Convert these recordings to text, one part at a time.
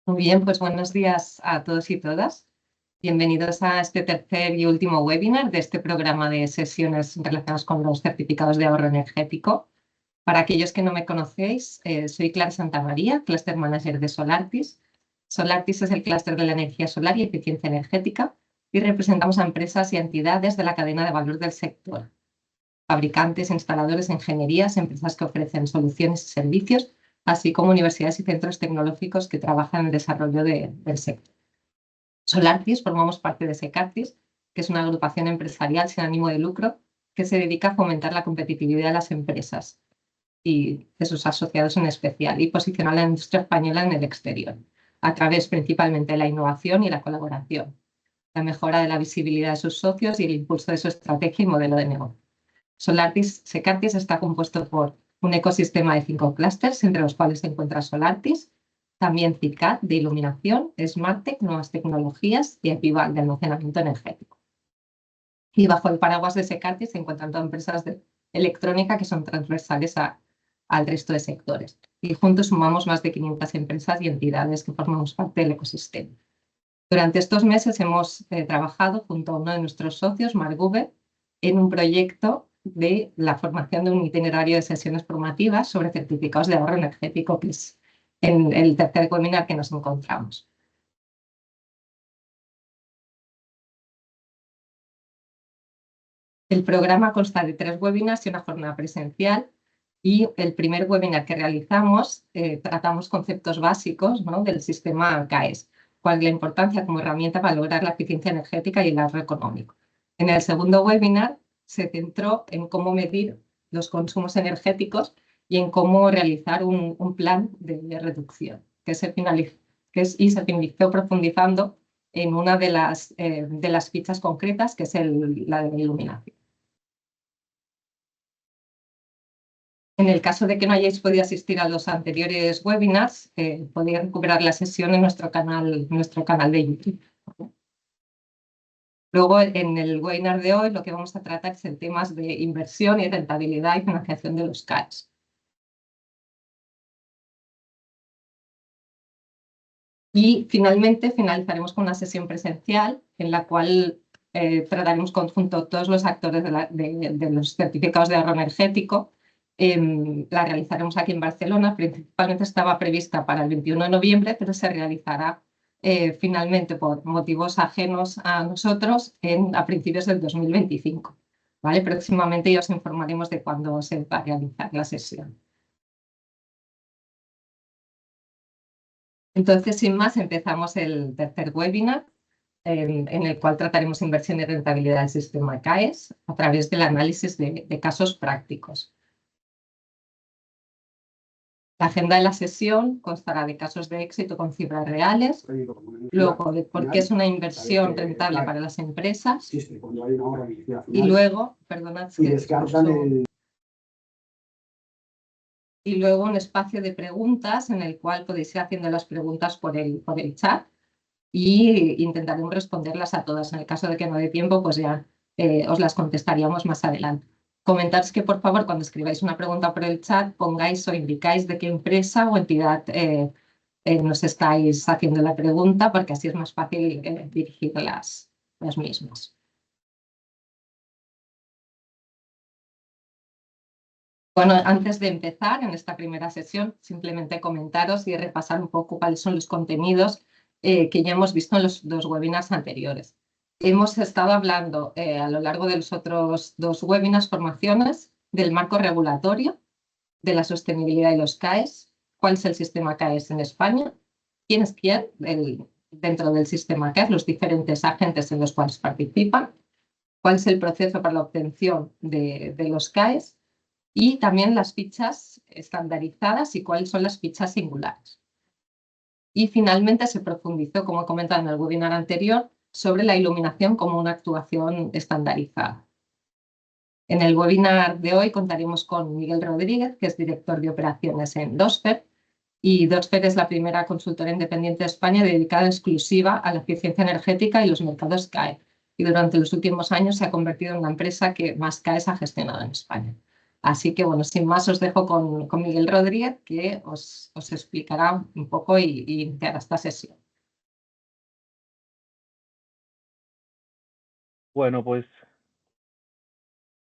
Muy bien, pues buenos días a todos y todas. Bienvenidos a este tercer y último webinar de este programa de sesiones relacionadas con los certificados de ahorro energético. Para aquellos que no me conocéis, soy Clara Santamaría, Cluster Manager de Solartis. Solartis es el clúster de la energía solar y eficiencia energética y representamos a empresas y entidades de la cadena de valor del sector. Fabricantes, instaladores, ingenierías, empresas que ofrecen soluciones y servicios, así como universidades y centros tecnológicos que trabajan en el desarrollo del sector. Solartis formamos parte de Secartis, que es una agrupación empresarial sin ánimo de lucro que se dedica a fomentar la competitividad de las empresas y de sus asociados en especial, y posicionar la industria española en el exterior, a través principalmente de la innovación y la colaboración, la mejora de la visibilidad de sus socios y el impulso de su estrategia y modelo de negocio. Secartis está compuesto por un ecosistema de 5 clústeres, entre los cuales se encuentra Solartis, también CICAD de iluminación, SmartTech, nuevas tecnologías y Epival de almacenamiento energético. Y bajo el paraguas de Secartis se encuentran todas empresas de electrónica que son transversales al resto de sectores. Y juntos sumamos más de 500 empresas y entidades que formamos parte del ecosistema. Durante estos meses hemos trabajado junto a uno de nuestros socios, Marguve, en un proyecto de la formación de un itinerario de sesiones formativas sobre certificados de ahorro energético, que es en el tercer webinar que nos encontramos. El programa consta de 3 webinars y una jornada presencial, y el primer webinar que realizamos tratamos conceptos básicos, ¿no?, del sistema CAES, cuál es la importancia como herramienta para lograr la eficiencia energética y el ahorro económico. En el segundo webinar se centró en cómo medir los consumos energéticos y en cómo realizar un plan de reducción, y se finalizó profundizando en una de las fichas concretas, que es la de la iluminación. En el caso de que no hayáis podido asistir a los anteriores webinars, podéis recuperar la sesión en nuestro canal de YouTube. Luego, en el webinar de hoy, lo que vamos a tratar es en temas de inversión y rentabilidad y financiación de los CAES. Y finalmente finalizaremos con una sesión presencial en la cual trataremos conjunto todos los actores de los certificados de ahorro energético. La realizaremos aquí en Barcelona. Principalmente estaba prevista para el 21 de noviembre, pero se realizará finalmente por motivos ajenos a nosotros a principios del 2025. ¿Vale? Próximamente ya os informaremos de cuándo se va a realizar la sesión. Entonces, sin más, empezamos el tercer webinar, en el cual trataremos inversión y rentabilidad del sistema CAES a través del análisis de casos prácticos. La agenda de la sesión constará de casos de éxito con cifras reales, luego de por qué es una inversión rentable para las empresas, y luego, perdonad, y luego un espacio de preguntas en el cual podéis ir haciendo las preguntas por el chat y intentaremos responderlas a todas. En el caso de que no dé tiempo, pues ya os las contestaríamos más adelante. Comentaros que, por favor, cuando escribáis una pregunta por el chat, pongáis o indicáis de qué empresa o entidad nos estáis haciendo la pregunta, porque así es más fácil dirigir las mismas. Bueno, antes de empezar en esta primera sesión, simplemente comentaros y repasar un poco cuáles son los contenidos que ya hemos visto en los 2 webinars anteriores. Hemos estado hablando a lo largo de los otros 2 webinars, formaciones, del marco regulatorio, de la sostenibilidad y los CAES, cuál es el sistema CAES en España, quién es quién dentro del sistema CAES, los diferentes agentes en los cuales participan, cuál es el proceso para la obtención de los CAES, y también las fichas estandarizadas y cuáles son las fichas singulares. Y finalmente se profundizó, como he comentado en el webinar anterior, sobre la iluminación como una actuación estandarizada. En el webinar de hoy contaremos con Miguel Rodríguez, que es director de operaciones en Dosfer, y Dosfer es la primera consultora independiente de España dedicada exclusiva a la eficiencia energética y los mercados CAE, y durante los últimos años se ha convertido en la empresa que más CAEs ha gestionado en España. Así que, bueno, sin más os dejo con Miguel Rodríguez, que os explicará un poco y iniciará esta sesión. Bueno, pues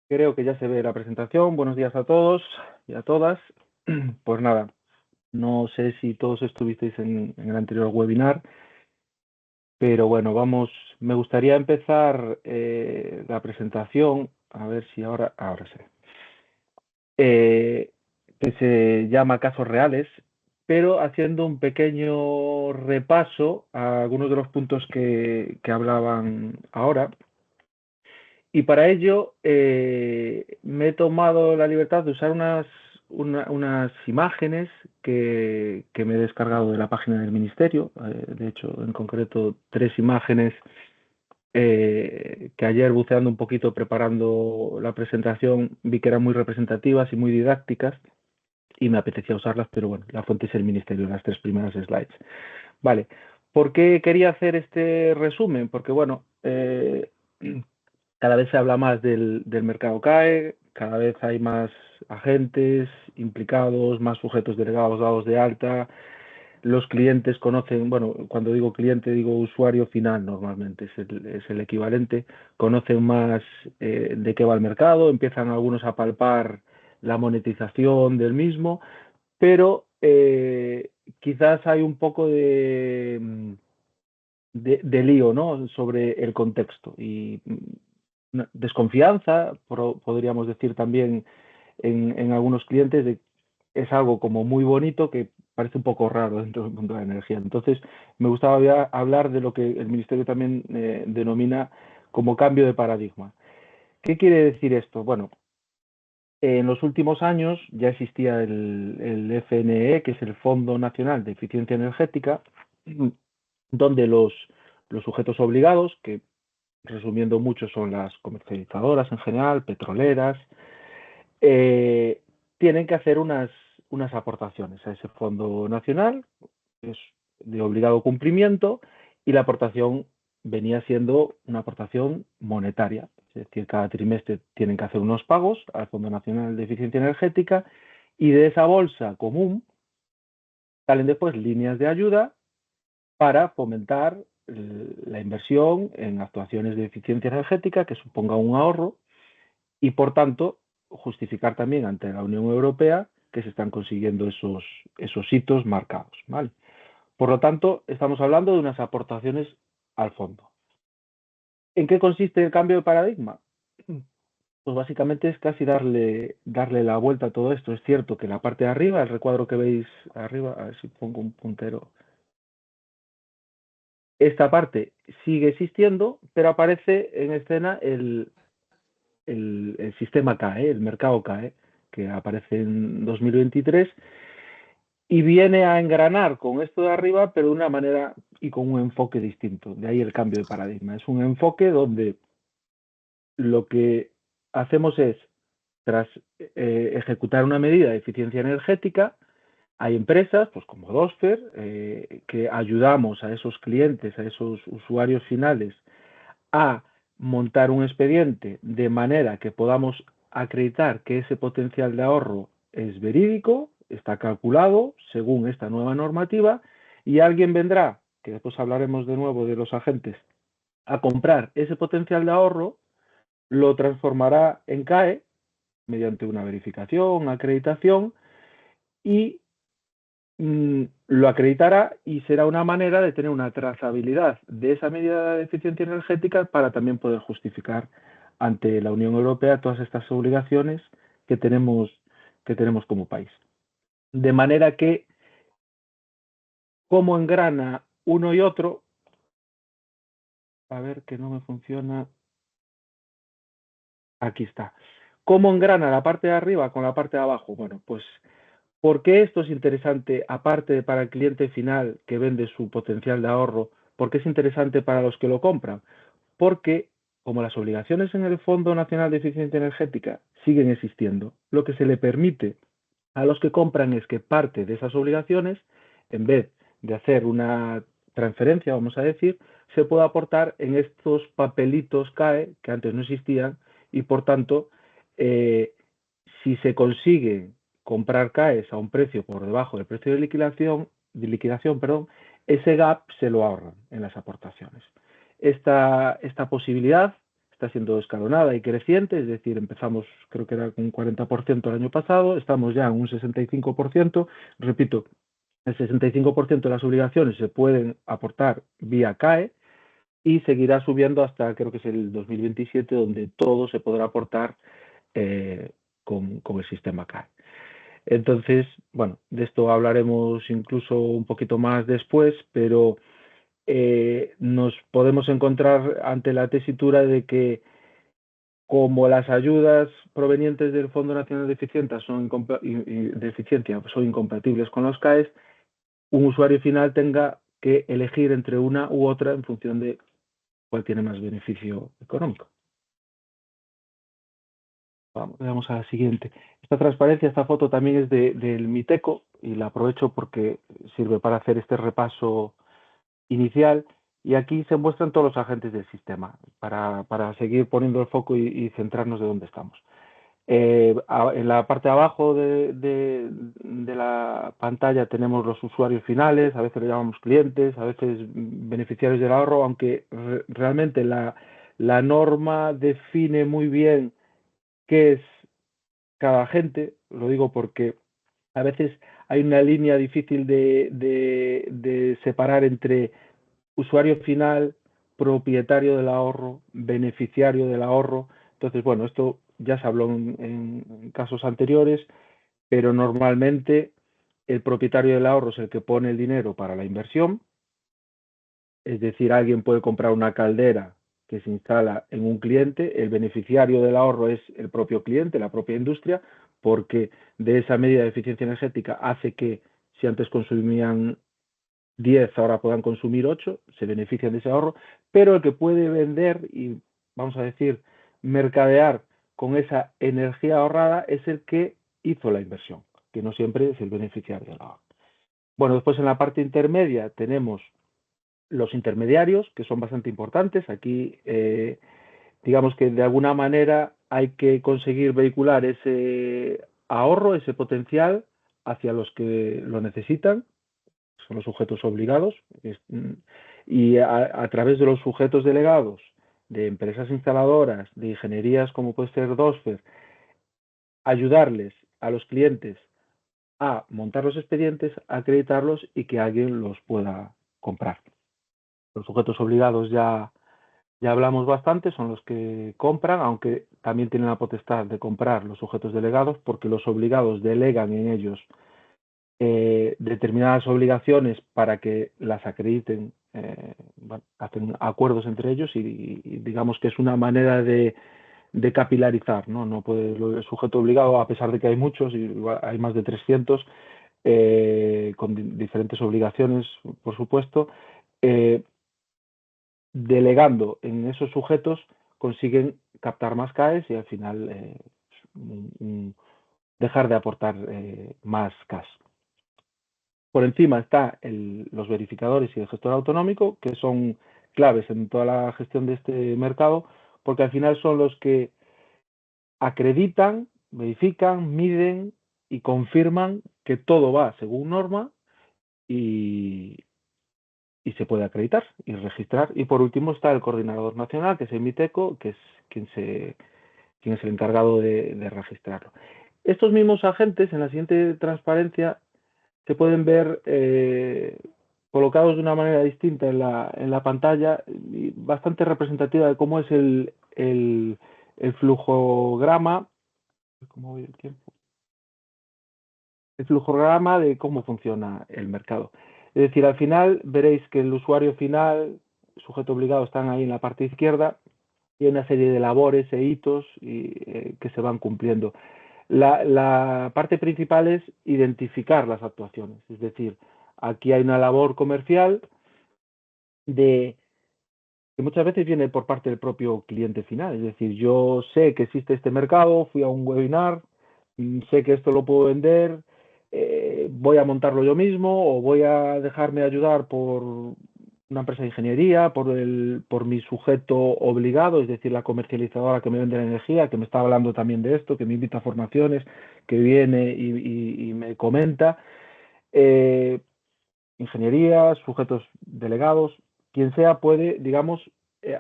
creo que ya se ve la presentación. Buenos días a todos y a todas. Pues nada, no sé si todos estuvisteis en el anterior webinar, pero bueno, me gustaría empezar la presentación, a ver si ahora sí. Que se llama Casos Reales, pero haciendo un pequeño repaso a algunos de los puntos que hablaban ahora. Y para ello me he tomado la libertad de usar unas imágenes que me he descargado de la página del Ministerio. De hecho, en concreto, 3 imágenes que ayer, buceando un poquito, preparando la presentación, vi que eran muy representativas y muy didácticas y me apetecía usarlas, pero bueno, la fuente es el Ministerio, las 3 primeras slides. Vale, ¿por qué quería hacer este resumen? Porque bueno, cada vez se habla más del mercado CAE, cada vez hay más agentes implicados, más sujetos delegados dados de alta. Los clientes conocen, bueno, cuando digo cliente digo usuario final normalmente, es el equivalente, conocen más de qué va el mercado, empiezan algunos a palpar la monetización del mismo, pero quizás hay un poco de lío, ¿no?, sobre el contexto y desconfianza, podríamos decir también en algunos clientes, es algo como muy bonito que parece un poco raro dentro del mundo de la energía. Entonces, me gustaba hablar de lo que el Ministerio también denomina como cambio de paradigma. ¿Qué quiere decir esto? Bueno, en los últimos años ya existía el FNE, que es el Fondo Nacional de Eficiencia Energética, donde los sujetos obligados, que resumiendo mucho son las comercializadoras en general, petroleras, tienen que hacer unas aportaciones a ese fondo nacional, es de obligado cumplimiento, y la aportación venía siendo una aportación monetaria, es decir, cada trimestre tienen que hacer unos pagos al Fondo Nacional de Eficiencia Energética, y de esa bolsa común salen después líneas de ayuda para fomentar la inversión en actuaciones de eficiencia energética que suponga un ahorro y, por tanto, justificar también ante la Unión Europea que se están consiguiendo esos hitos marcados, ¿vale? Por lo tanto, estamos hablando de unas aportaciones al fondo. ¿En qué consiste el cambio de paradigma? Pues básicamente es casi darle la vuelta a todo esto. Es cierto que la parte de arriba, el recuadro que veis arriba, a ver si pongo un puntero, esta parte sigue existiendo, pero aparece en escena el sistema CAE, el mercado CAE, que aparece en 2023 y viene a engranar con esto de arriba, pero de una manera y con un enfoque distinto. De ahí el cambio de paradigma. Es un enfoque donde lo que hacemos es, tras ejecutar una medida de eficiencia energética, hay empresas, pues como Dosfer, que ayudamos a esos clientes, a esos usuarios finales, a montar un expediente de manera que podamos acreditar que ese potencial de ahorro es verídico, está calculado según esta nueva normativa, y alguien vendrá, que después hablaremos de nuevo de los agentes, a comprar ese potencial de ahorro, lo transformará en CAE mediante una verificación, acreditación, y lo acreditará y será una manera de tener una trazabilidad de esa medida de eficiencia energética para también poder justificar ante la Unión Europea todas estas obligaciones que tenemos como país. De manera que, ¿cómo engrana uno y otro? A ver, que no me funciona. Aquí está. ¿Cómo engrana la parte de arriba con la parte de abajo? Bueno, pues ¿por qué esto es interesante, aparte para el cliente final que vende su potencial de ahorro? ¿Por qué es interesante para los que lo compran? Porque, como las obligaciones en el Fondo Nacional de Eficiencia Energética siguen existiendo, lo que se le permite a los que compran es que parte de esas obligaciones, en vez de hacer una transferencia, vamos a decir, se pueda aportar en estos papelitos CAE que antes no existían y, por tanto, si se consigue comprar CAEs a un precio por debajo del precio de liquidación, perdón, ese gap se lo ahorran en las aportaciones. Esta posibilidad está siendo escalonada y creciente, es decir, empezamos, creo que era con un 40% el año pasado, estamos ya en un 65%, repito, el 65% de las obligaciones se pueden aportar vía CAE y seguirá subiendo hasta, creo que es el 2027, donde todo se podrá aportar con el sistema CAE. Entonces, bueno, de esto hablaremos incluso un poquito más después, pero nos podemos encontrar ante la tesitura de que como las ayudas provenientes del Fondo Nacional de Eficiencia son incompatibles con los CAEs, un usuario final tenga que elegir entre una u otra en función de cuál tiene más beneficio económico. Vamos a la siguiente. Esta transparencia, esta foto también es del MITECO y la aprovecho porque sirve para hacer este repaso inicial. Y aquí se muestran todos los agentes del sistema para seguir poniendo el foco y centrarnos de dónde estamos. En la parte de abajo de la pantalla tenemos los usuarios finales, a veces le llamamos clientes, a veces beneficiarios del ahorro, aunque realmente la norma define muy bien qué es cada agente. Lo digo porque a veces hay una línea difícil de separar entre usuario final, propietario del ahorro, beneficiario del ahorro. Entonces, bueno, esto ya se habló en casos anteriores, pero normalmente el propietario del ahorro es el que pone el dinero para la inversión. Es decir, alguien puede comprar una caldera que se instala en un cliente, el beneficiario del ahorro es el propio cliente, la propia industria, porque de esa medida de eficiencia energética hace que si antes consumían 10, ahora puedan consumir 8, se benefician de ese ahorro, pero el que puede vender y, vamos a decir, mercadear con esa energía ahorrada es el que hizo la inversión, que no siempre es el beneficiario del ahorro. Bueno, después en la parte intermedia tenemos los intermediarios, que son bastante importantes. Aquí, digamos que de alguna manera hay que conseguir vehicular ese ahorro, ese potencial hacia los que lo necesitan, son los sujetos obligados, y a través de los sujetos delegados, de empresas instaladoras, de ingenierías como puede ser DOSFER, ayudarles a los clientes a montar los expedientes, a acreditarlos y que alguien los pueda comprar. Los sujetos obligados ya hablamos bastante, son los que compran, aunque también tienen la potestad de comprar los sujetos delegados, porque los obligados delegan en ellos determinadas obligaciones para que las acrediten, hacen acuerdos entre ellos y digamos que es una manera de capilarizar, ¿no? No puede el sujeto obligado, a pesar de que hay muchos, y hay más de 300, con diferentes obligaciones, por supuesto, delegando en esos sujetos consiguen captar más CAEs y al final dejar de aportar más CAS. Por encima está los verificadores y el gestor autonómico, que son claves en toda la gestión de este mercado, porque al final son los que acreditan, verifican, miden y confirman que todo va según norma y se puede acreditar y registrar. Y por último está el coordinador nacional, que es el MITECO, que es quien es el encargado de registrarlo. Estos mismos agentes, en la siguiente transparencia, se pueden ver colocados de una manera distinta en la pantalla, y bastante representativa de cómo es el flujograma. ¿Cómo voy el tiempo? El flujograma de cómo funciona el mercado. Es decir, al final veréis que el usuario final, sujeto obligado, están ahí en la parte izquierda y hay una serie de labores e hitos que se van cumpliendo. La parte principal es identificar las actuaciones, es decir, aquí hay una labor comercial que muchas veces viene por parte del propio cliente final, es decir, yo sé que existe este mercado, fui a un webinar, sé que esto lo puedo vender, voy a montarlo yo mismo o voy a dejarme ayudar por una empresa de ingeniería, por mi sujeto obligado, es decir, la comercializadora que me vende la energía, que me está hablando también de esto, que me invita a formaciones, que viene y me comenta. Ingeniería, sujetos delegados, quien sea puede, digamos,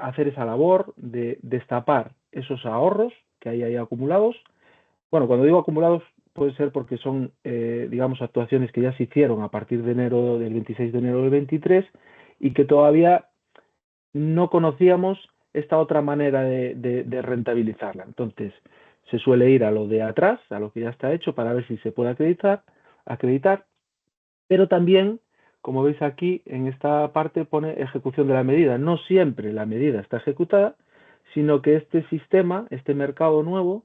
hacer esa labor de destapar esos ahorros que hay ahí acumulados. Bueno, cuando digo acumulados puede ser porque son, digamos, actuaciones que ya se hicieron a partir de enero del 26 de enero del 23 y que todavía no conocíamos esta otra manera de rentabilizarla. Entonces, se suele ir a lo de atrás, a lo que ya está hecho, para ver si se puede acreditar, pero también, como veis aquí, en esta parte pone ejecución de la medida. No siempre la medida está ejecutada, sino que este sistema, este mercado nuevo,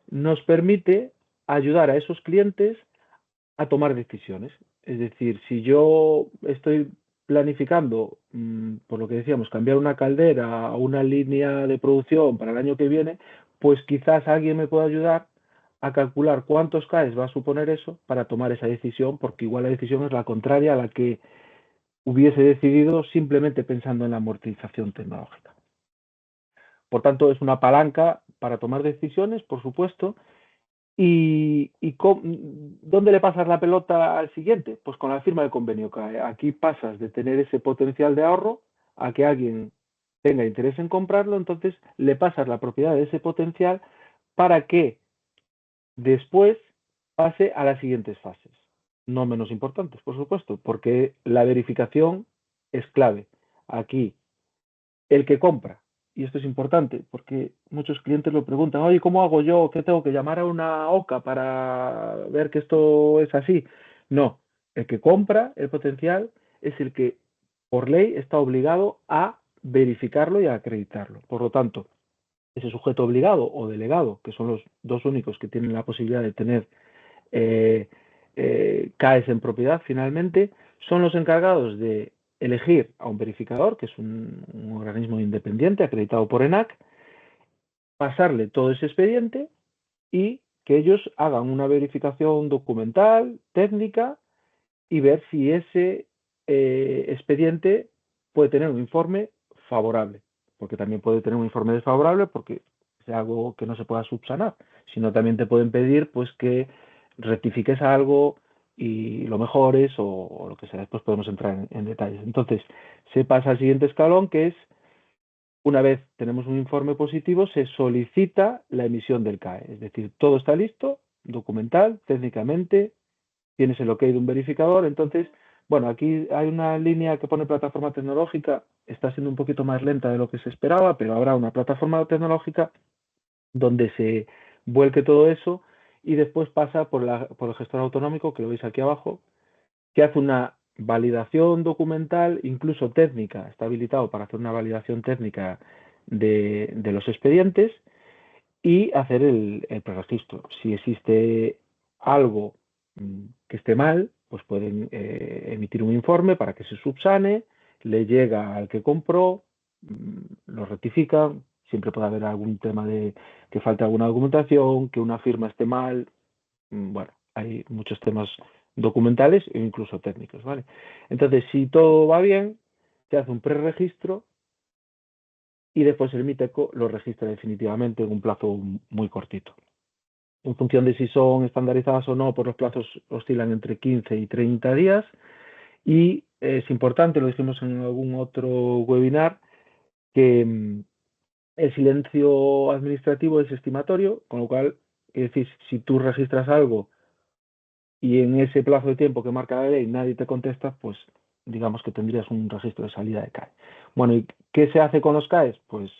nos permite ayudar a esos clientes a tomar decisiones. Es decir, si yo estoy planificando, por lo que decíamos, cambiar una caldera a una línea de producción para el año que viene, pues quizás alguien me pueda ayudar a calcular cuántos CAEs va a suponer eso para tomar esa decisión, porque igual la decisión es la contraria a la que hubiese decidido simplemente pensando en la amortización tecnológica. Por tanto, es una palanca para tomar decisiones, por supuesto. ¿Y dónde le pasas la pelota al siguiente? Pues con la firma del convenio CAE. Aquí pasas de tener ese potencial de ahorro a que alguien tenga interés en comprarlo, entonces le pasas la propiedad de ese potencial para que después pase a las siguientes fases, no menos importantes, por supuesto, porque la verificación es clave. Aquí, el que compra, y esto es importante, porque muchos clientes lo preguntan, oye, ¿cómo hago yo? ¿Qué tengo que llamar a una OCA para ver que esto es así? No, el que compra el potencial es el que por ley está obligado a verificarlo y a acreditarlo. Por lo tanto, ese sujeto obligado o delegado, que son los dos únicos que tienen la posibilidad de tener CAEs en propiedad finalmente, son los encargados de elegir a un verificador, que es un organismo independiente acreditado por ENAC, pasarle todo ese expediente y que ellos hagan una verificación documental, técnica, y ver si ese expediente puede tener un informe favorable, porque también puede tener un informe desfavorable porque es algo que no se pueda subsanar, sino también te pueden pedir pues que rectifiques algo y lo mejores o lo que sea. Después podemos entrar en detalles. Entonces, se pasa al siguiente escalón, que es, una vez tenemos un informe positivo, se solicita la emisión del CAE. Es decir, todo está listo, documental, técnicamente, tienes el OK de un verificador. Entonces, bueno, aquí hay una línea que pone plataforma tecnológica, está siendo un poquito más lenta de lo que se esperaba, pero habrá una plataforma tecnológica donde se vuelque todo eso y después pasa por el gestor autonómico, que lo veis aquí abajo, que hace una validación documental, incluso técnica, está habilitado para hacer una validación técnica de los expedientes y hacer el preregistro. Si existe algo que esté mal, pues pueden emitir un informe para que se subsane, le llega al que compró, lo rectifican, siempre puede haber algún tema de que falte alguna documentación, que una firma esté mal, bueno, hay muchos temas documentales e incluso técnicos, ¿vale? Entonces, si todo va bien, se hace un preregistro y después el MITECO lo registra definitivamente en un plazo muy cortito. En función de si son estandarizadas o no, por los plazos oscilan entre 15 y 30 días. Y es importante, lo dijimos en algún otro webinar, que el silencio administrativo es estimatorio, con lo cual, es decir, si tú registras algo y en ese plazo de tiempo que marca la ley nadie te contesta, pues digamos que tendrías un registro de salida de CAE. Bueno, ¿y qué se hace con los CAEs? Pues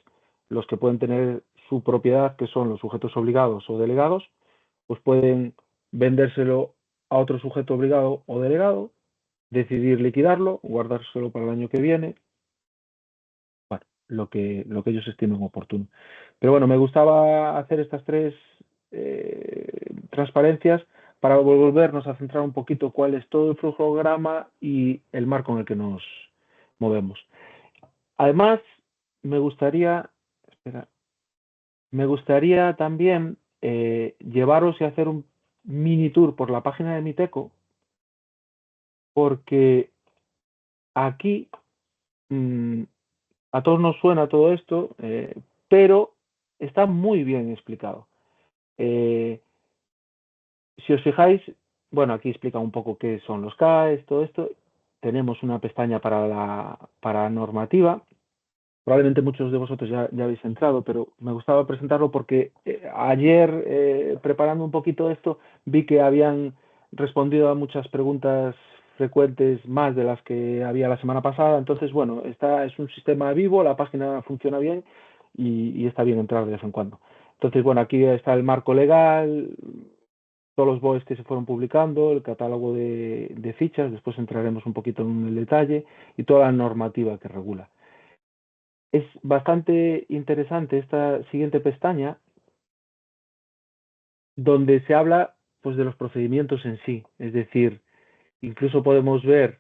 los que pueden tener su propiedad, que son los sujetos obligados o delegados, pues pueden vendérselo a otro sujeto obligado o delegado, decidir liquidarlo, guardárselo para el año que viene, bueno, lo que ellos estimen oportuno. Pero bueno, me gustaba hacer estas tres transparencias para volvernos a centrar un poquito cuál es todo el flujograma y el marco en el que nos movemos. Además, me gustaría también llevaros y hacer un mini tour por la página de MITECO, porque aquí a todos nos suena todo esto, pero está muy bien explicado. Si os fijáis, bueno, aquí explica un poco qué son los CAEs, todo esto. Tenemos una pestaña para normativa. Probablemente muchos de vosotros ya habéis entrado, pero me gustaba presentarlo porque ayer, preparando un poquito esto, vi que habían respondido a muchas preguntas frecuentes más de las que había la semana pasada. Entonces, bueno, es un sistema vivo, la página funciona bien y está bien entrar de vez en cuando. Entonces, bueno, aquí está el marco legal, todos los BOEs que se fueron publicando, el catálogo de fichas, después entraremos un poquito en el detalle, y toda la normativa que regula. Es bastante interesante esta siguiente pestaña, donde se habla pues de los procedimientos en sí. Es decir, incluso podemos ver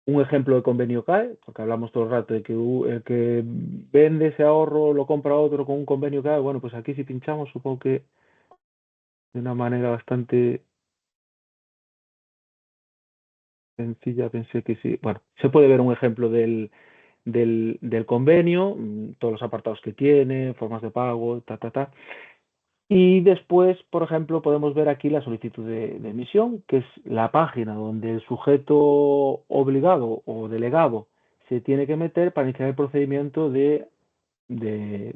un ejemplo de convenio CAE, porque hablamos todo el rato de que el que vende ese ahorro lo compra otro con un convenio CAE. Bueno, pues aquí si pinchamos, supongo que de una manera bastante sencilla, pensé que sí. Bueno, se puede ver un ejemplo del convenio, todos los apartados que tiene, formas de pago, ta. Y después, por ejemplo, podemos ver aquí la solicitud de emisión, que es la página donde el sujeto obligado o delegado se tiene que meter para iniciar el procedimiento de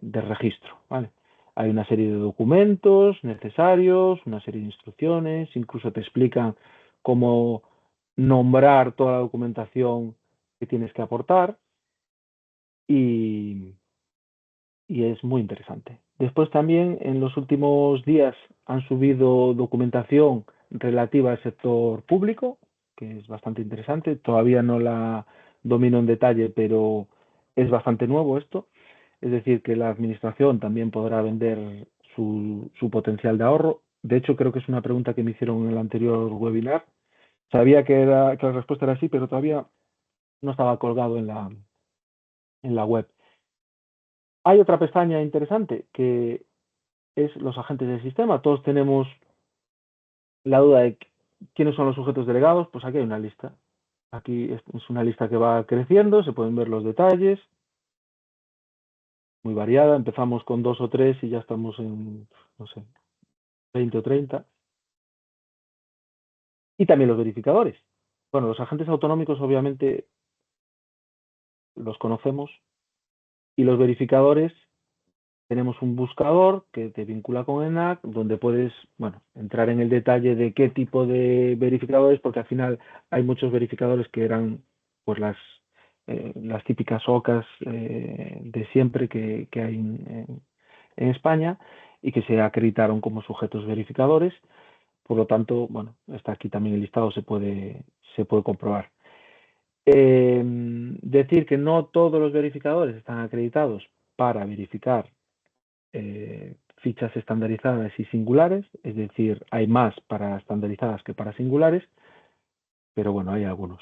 registro, ¿vale? Hay una serie de documentos necesarios, una serie de instrucciones, incluso te explican cómo nombrar toda la documentación que tienes que aportar y, es muy interesante. Después también en los últimos días han subido documentación relativa al sector público, que es bastante interesante. Todavía no la domino en detalle, pero es bastante nuevo esto. Es decir, que la administración también podrá vender su potencial de ahorro. De hecho, creo que es una pregunta que me hicieron en el anterior webinar. Sabía que la respuesta era sí, pero todavía no estaba colgado en la web. Hay otra pestaña interesante que es los agentes del sistema. Todos tenemos la duda de quiénes son los sujetos delegados. Pues aquí hay una lista. Aquí es una lista que va creciendo, se pueden ver los detalles, muy variada. Empezamos con 2 o 3 y ya estamos en, no sé, 20 o 30. Y también los verificadores. Bueno, los agentes autonómicos obviamente los conocemos, y los verificadores tenemos un buscador que te vincula con ENAC, donde puedes, bueno, entrar en el detalle de qué tipo de verificadores, porque al final hay muchos verificadores que eran pues las típicas OCAs de siempre que hay en España, y que se acreditaron como sujetos verificadores. Por lo tanto, bueno, está aquí también el listado, se puede comprobar. Decir que no todos los verificadores están acreditados para verificar fichas estandarizadas y singulares, es decir, hay más para estandarizadas que para singulares, pero bueno, hay algunos.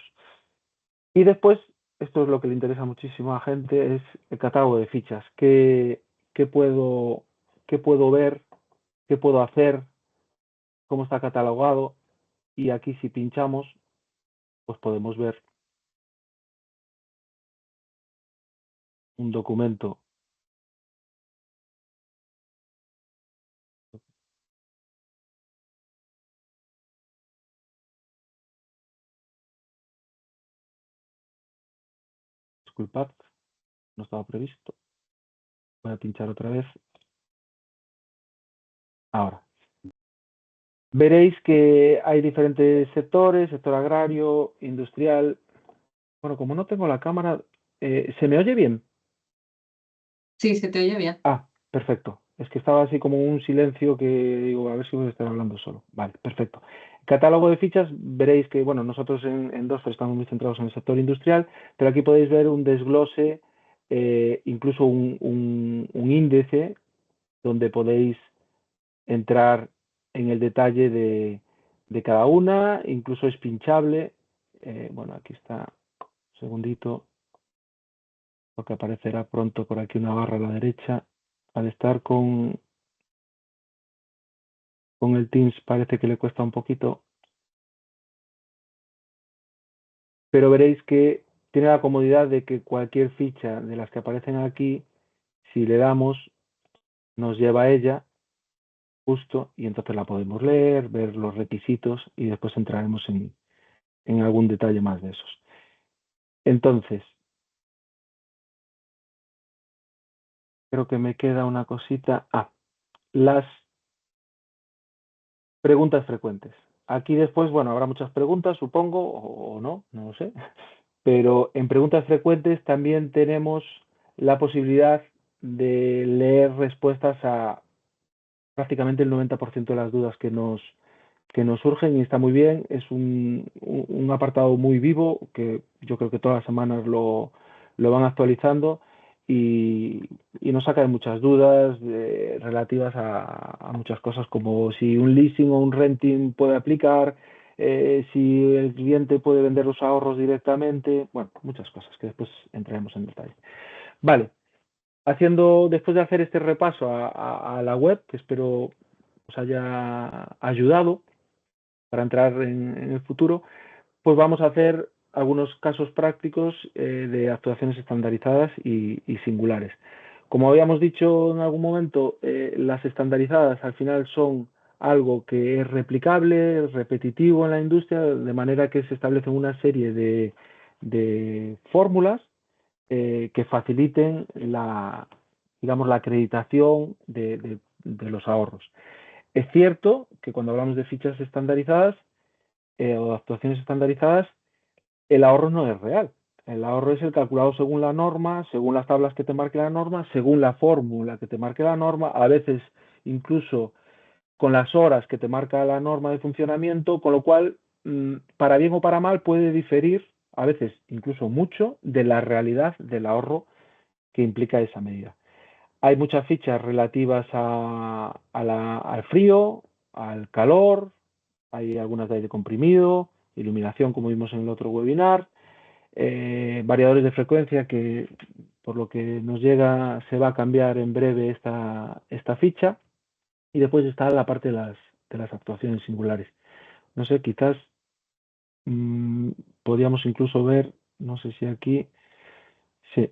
Y después, esto es lo que le interesa muchísimo a la gente, es el catálogo de fichas. ¿Qué puedo ver? ¿Qué puedo hacer? ¿Cómo está catalogado? Y aquí si pinchamos, pues podemos ver un documento. Disculpad, no estaba previsto. Voy a pinchar otra vez. Ahora. Veréis que hay diferentes sectores, sector agrario, industrial. Bueno, como no tengo la cámara, ¿se me oye bien? Sí, se te oye bien. Ah, perfecto. Es que estaba así como un silencio que digo, a ver si voy a estar hablando solo. Vale, perfecto. Catálogo de fichas, veréis que, bueno, nosotros en Dostro estamos muy centrados en el sector industrial, pero aquí podéis ver un desglose, incluso un índice donde podéis entrar en el detalle de cada una, incluso es pinchable. Bueno, aquí está, un segundito, lo que aparecerá pronto por aquí una barra a la derecha. Al estar con el Teams parece que le cuesta un poquito, pero veréis que tiene la comodidad de que cualquier ficha de las que aparecen aquí, si le damos, nos lleva a ella justo, y entonces la podemos leer, ver los requisitos y después entraremos en algún detalle más de esos. Entonces, creo que me queda una cosita. Las preguntas frecuentes. Aquí después, bueno, habrá muchas preguntas, supongo, o no, no lo sé. Pero en preguntas frecuentes también tenemos la posibilidad de leer respuestas a prácticamente el 90% de las dudas que nos surgen, y está muy bien. Es un apartado muy vivo que yo creo que todas las semanas lo van actualizando y nos saca de muchas dudas relativas a muchas cosas, como si un leasing o un renting puede aplicar, si el cliente puede vender los ahorros directamente, bueno, muchas cosas que después entraremos en detalle. Vale, después de hacer este repaso a la web, que espero os haya ayudado para entrar en el futuro, pues vamos a hacer algunos casos prácticos de actuaciones estandarizadas y singulares. Como habíamos dicho en algún momento, las estandarizadas al final son algo que es replicable, repetitivo en la industria, de manera que se establecen una serie de fórmulas que faciliten digamos, la acreditación de los ahorros. Es cierto que cuando hablamos de fichas estandarizadas o actuaciones estandarizadas, el ahorro no es real. El ahorro es el calculado según la norma, según las tablas que te marque la norma, según la fórmula que te marque la norma, a veces incluso con las horas que te marca la norma de funcionamiento, con lo cual, para bien o para mal, puede diferir, a veces incluso mucho, de la realidad del ahorro que implica esa medida. Hay muchas fichas relativas al frío, al calor, hay algunas de aire comprimido, iluminación, como vimos en el otro webinar, variadores de frecuencia, que por lo que nos llega se va a cambiar en breve esta ficha, y después está la parte de las actuaciones singulares. No sé, quizás podríamos incluso ver, no sé si aquí, sí.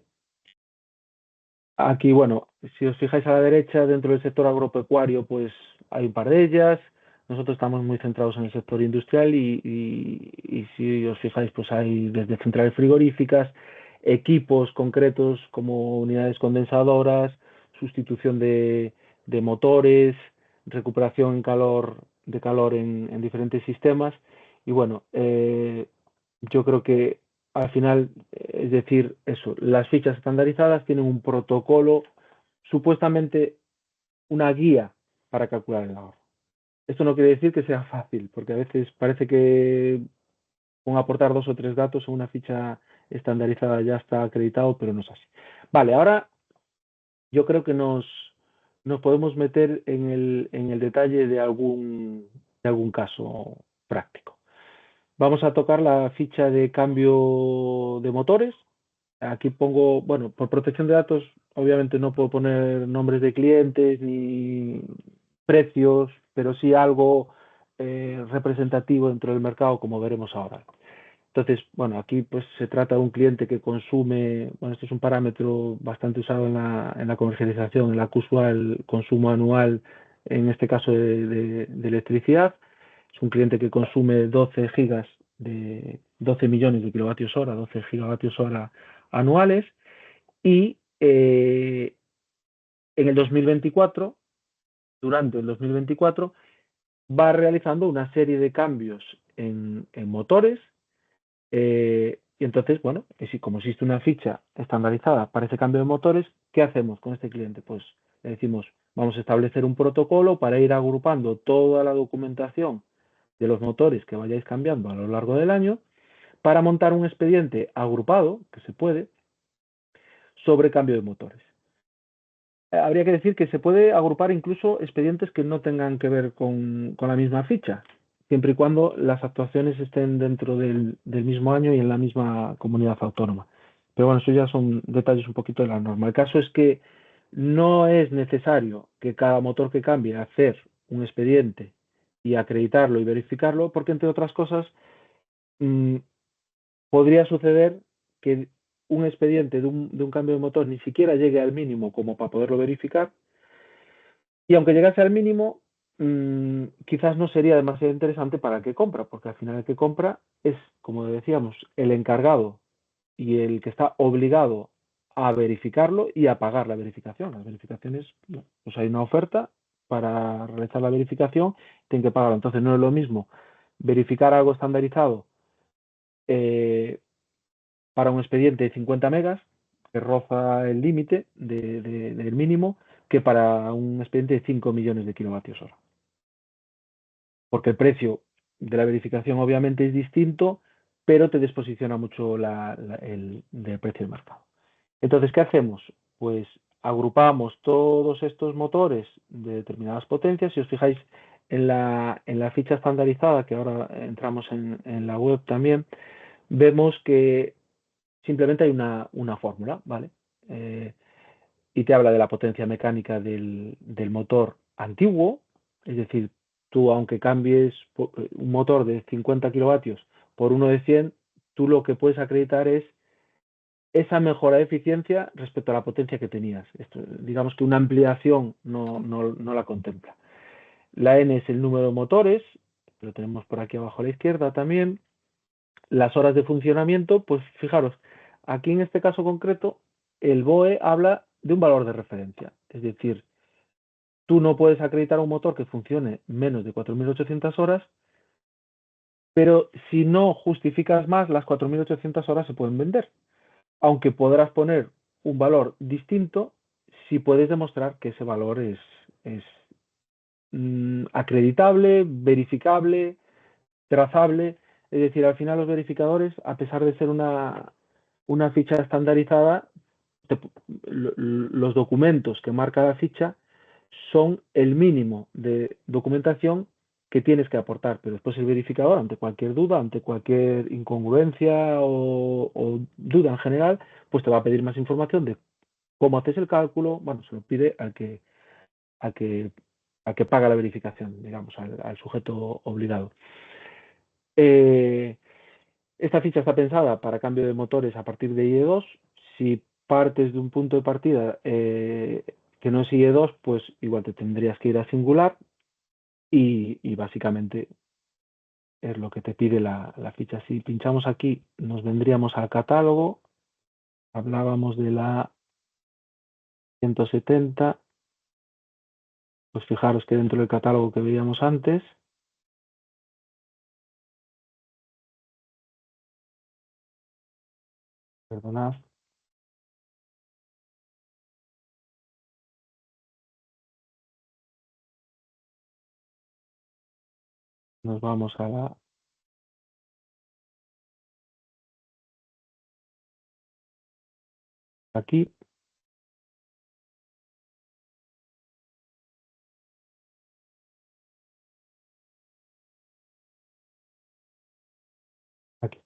Aquí, bueno, si os fijáis a la derecha, dentro del sector agropecuario, pues hay un par de ellas. Nosotros estamos muy centrados en el sector industrial y si os fijáis, pues hay desde centrales frigoríficas, equipos concretos como unidades condensadoras, sustitución de motores, recuperación de calor en diferentes sistemas. Y bueno, yo creo que al final, es decir, eso, las fichas estandarizadas tienen un protocolo, supuestamente una guía para calcular el ahorro. Esto no quiere decir que sea fácil, porque a veces parece que con aportar 2 o 3 datos en una ficha estandarizada ya está acreditado, pero no es así. Vale, ahora yo creo que nos podemos meter en el detalle de algún caso práctico. Vamos a tocar la ficha de cambio de motores. Aquí pongo, bueno, por protección de datos, obviamente no puedo poner nombres de clientes ni precios, pero sí algo representativo dentro del mercado, como veremos ahora. Entonces, bueno, aquí pues se trata de un cliente que consume, bueno, esto es un parámetro bastante usado en la comercialización, en la usual consumo anual, en este caso de electricidad. Es un cliente que consume 12 gigas de 12 millones de kilovatios hora, 12 gigavatios hora anuales, y en el 2024, durante el 2024, va realizando una serie de cambios en motores. Y entonces, bueno, como existe una ficha estandarizada para ese cambio de motores, ¿qué hacemos con este cliente? Pues le decimos, vamos a establecer un protocolo para ir agrupando toda la documentación de los motores que vayáis cambiando a lo largo del año, para montar un expediente agrupado, que se puede, sobre cambio de motores. Habría que decir que se puede agrupar incluso expedientes que no tengan que ver con la misma ficha, siempre y cuando las actuaciones estén dentro del mismo año y en la misma comunidad autónoma. Pero bueno, eso ya son detalles un poquito de la norma. El caso es que no es necesario que cada motor que cambie hacer un expediente y acreditarlo y verificarlo, porque entre otras cosas podría suceder que un expediente de un cambio de motor ni siquiera llegue al mínimo como para poderlo verificar. Y aunque llegase al mínimo, quizás no sería demasiado interesante para el que compra, porque al final el que compra es, como decíamos, el encargado y el que está obligado a verificarlo y a pagar la verificación. Las verificaciones, pues hay una oferta para realizar la verificación, tienen que pagarlo. Entonces no es lo mismo verificar algo estandarizado para un expediente de 50 megas, que roza el límite del mínimo, que para un expediente de 5 millones de kilovatios hora. Porque el precio de la verificación obviamente es distinto, pero te desposiciona mucho el precio del mercado. Entonces, ¿qué hacemos? Pues agrupamos todos estos motores de determinadas potencias. Si os fijáis en la ficha estandarizada, que ahora entramos en la web también, vemos que simplemente hay una fórmula, ¿vale? Y te habla de la potencia mecánica del motor antiguo, es decir, tú aunque cambies un motor de 50 kilovatios por uno de 100, tú lo que puedes acreditar es esa mejora de eficiencia respecto a la potencia que tenías. Esto, digamos que una ampliación no la contempla. La N es el número de motores, lo tenemos por aquí abajo a la izquierda también. Las horas de funcionamiento, pues fijaros, aquí en este caso concreto, el BOE habla de un valor de referencia. Es decir, tú no puedes acreditar un motor que funcione menos de 4.800 horas, pero si no justificas más, las 4.800 horas se pueden vender. Aunque podrás poner un valor distinto si puedes demostrar que ese valor es acreditable, verificable, trazable. Es decir, al final los verificadores, a pesar de ser una ficha estandarizada, los documentos que marca la ficha son el mínimo de documentación que tienes que aportar, pero después el verificador, ante cualquier duda, ante cualquier incongruencia o duda en general, pues te va a pedir más información de cómo haces el cálculo. Bueno, se lo pide al que paga la verificación, digamos, al sujeto obligado. Esta ficha está pensada para cambio de motores a partir de IE2. Si partes de un punto de partida que no es IE2, pues igual te tendrías que ir a singular y básicamente es lo que te pide la ficha. Si pinchamos aquí, nos vendríamos al catálogo. Hablábamos de la 170. Pues fijaros que dentro del catálogo que veíamos antes, perdonad, nos vamos a la aquí. Aquí.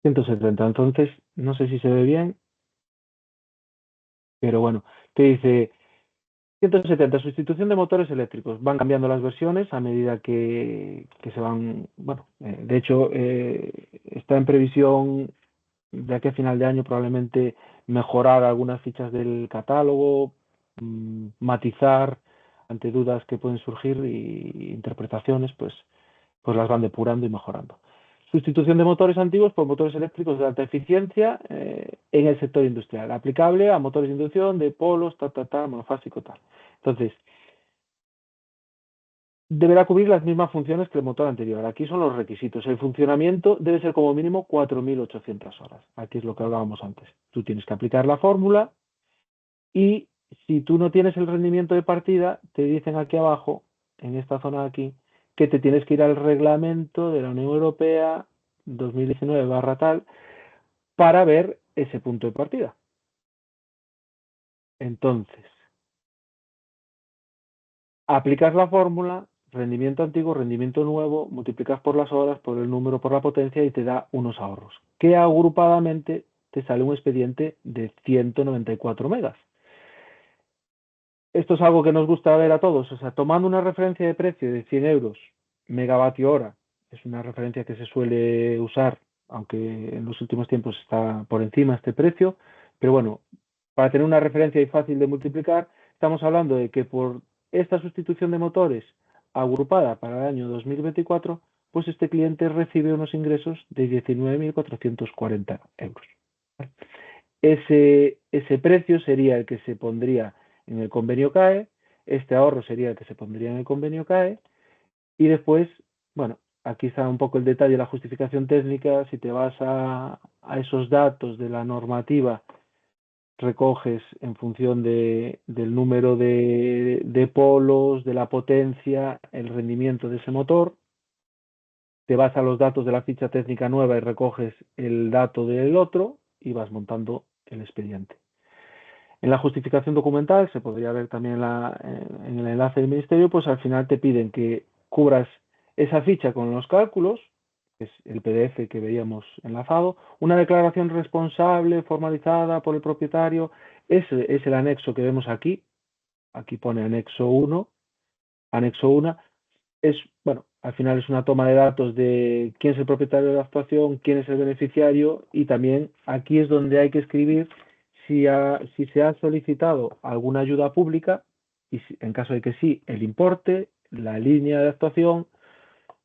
170. Entonces, no sé si se ve bien, pero bueno, te dice 170, sustitución de motores eléctricos. Van cambiando las versiones a medida que se van, bueno, de hecho, está en previsión de aquí a final de año probablemente mejorar algunas fichas del catálogo, matizar ante dudas que pueden surgir y interpretaciones, pues las van depurando y mejorando. Sustitución de motores antiguos por motores eléctricos de alta eficiencia en el sector industrial, aplicable a motores de inducción, de polos, monofásico, tal. Entonces, deberá cubrir las mismas funciones que el motor anterior. Aquí son los requisitos. El funcionamiento debe ser como mínimo 4.800 horas. Aquí es lo que hablábamos antes. Tú tienes que aplicar la fórmula y si tú no tienes el rendimiento de partida, te dicen aquí abajo, en esta zona de aquí, que te tienes que ir al reglamento de la Unión Europea 2019/tal para ver ese punto de partida. Entonces, aplicas la fórmula, rendimiento antiguo, rendimiento nuevo, multiplicas por las horas, por el número, por la potencia y te da unos ahorros, que agrupadamente te sale un expediente de 194 megas. Esto es algo que nos gusta ver a todos, o sea, tomando una referencia de precio de 100 euros megavatio hora, es una referencia que se suele usar aunque en los últimos tiempos está por encima este precio, pero bueno, para tener una referencia y fácil de multiplicar, estamos hablando de que por esta sustitución de motores agrupada para el año 2024, pues este cliente recibe unos ingresos de 19.440 euros. Ese precio sería el que se pondría en el convenio CAE, este ahorro sería el que se pondría en el convenio CAE, y después, bueno, aquí está un poco el detalle de la justificación técnica. Si te vas a esos datos de la normativa, recoges en función del número de polos, de la potencia, el rendimiento de ese motor. Te vas a los datos de la ficha técnica nueva y recoges el dato del otro y vas montando el expediente. En la justificación documental, se podría ver también en el enlace del ministerio, pues al final te piden que cubras esa ficha con los cálculos, que es el PDF que veíamos enlazado, una declaración responsable formalizada por el propietario. Ese es el anexo que vemos aquí. Aquí pone anexo 1. Anexo 1 es, bueno, al final es una toma de datos de quién es el propietario de la actuación, quién es el beneficiario, y también aquí es donde hay que escribir si se ha solicitado alguna ayuda pública y en caso de que sí, el importe, la línea de actuación,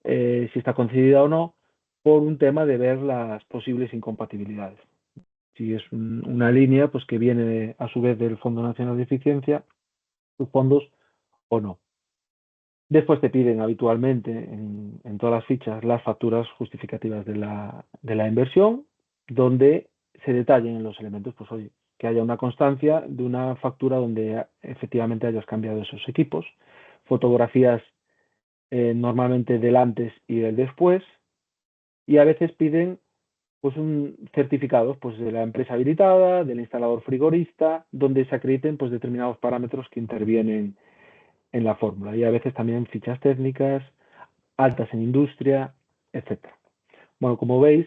si está concedida o no, por un tema de ver las posibles incompatibilidades. Si es una línea pues que viene a su vez del Fondo Nacional de Eficiencia, sus fondos o no. Después te piden habitualmente en todas las fichas las facturas justificativas de la inversión, donde se detallen los elementos, pues oye, que haya una constancia de una factura donde efectivamente hayas cambiado esos equipos, fotografías normalmente del antes y del después, y a veces piden pues un certificado pues de la empresa habilitada, del instalador frigorista, donde se acrediten pues determinados parámetros que intervienen en la fórmula, y a veces también fichas técnicas, altas en industria, etc. Bueno, como veis,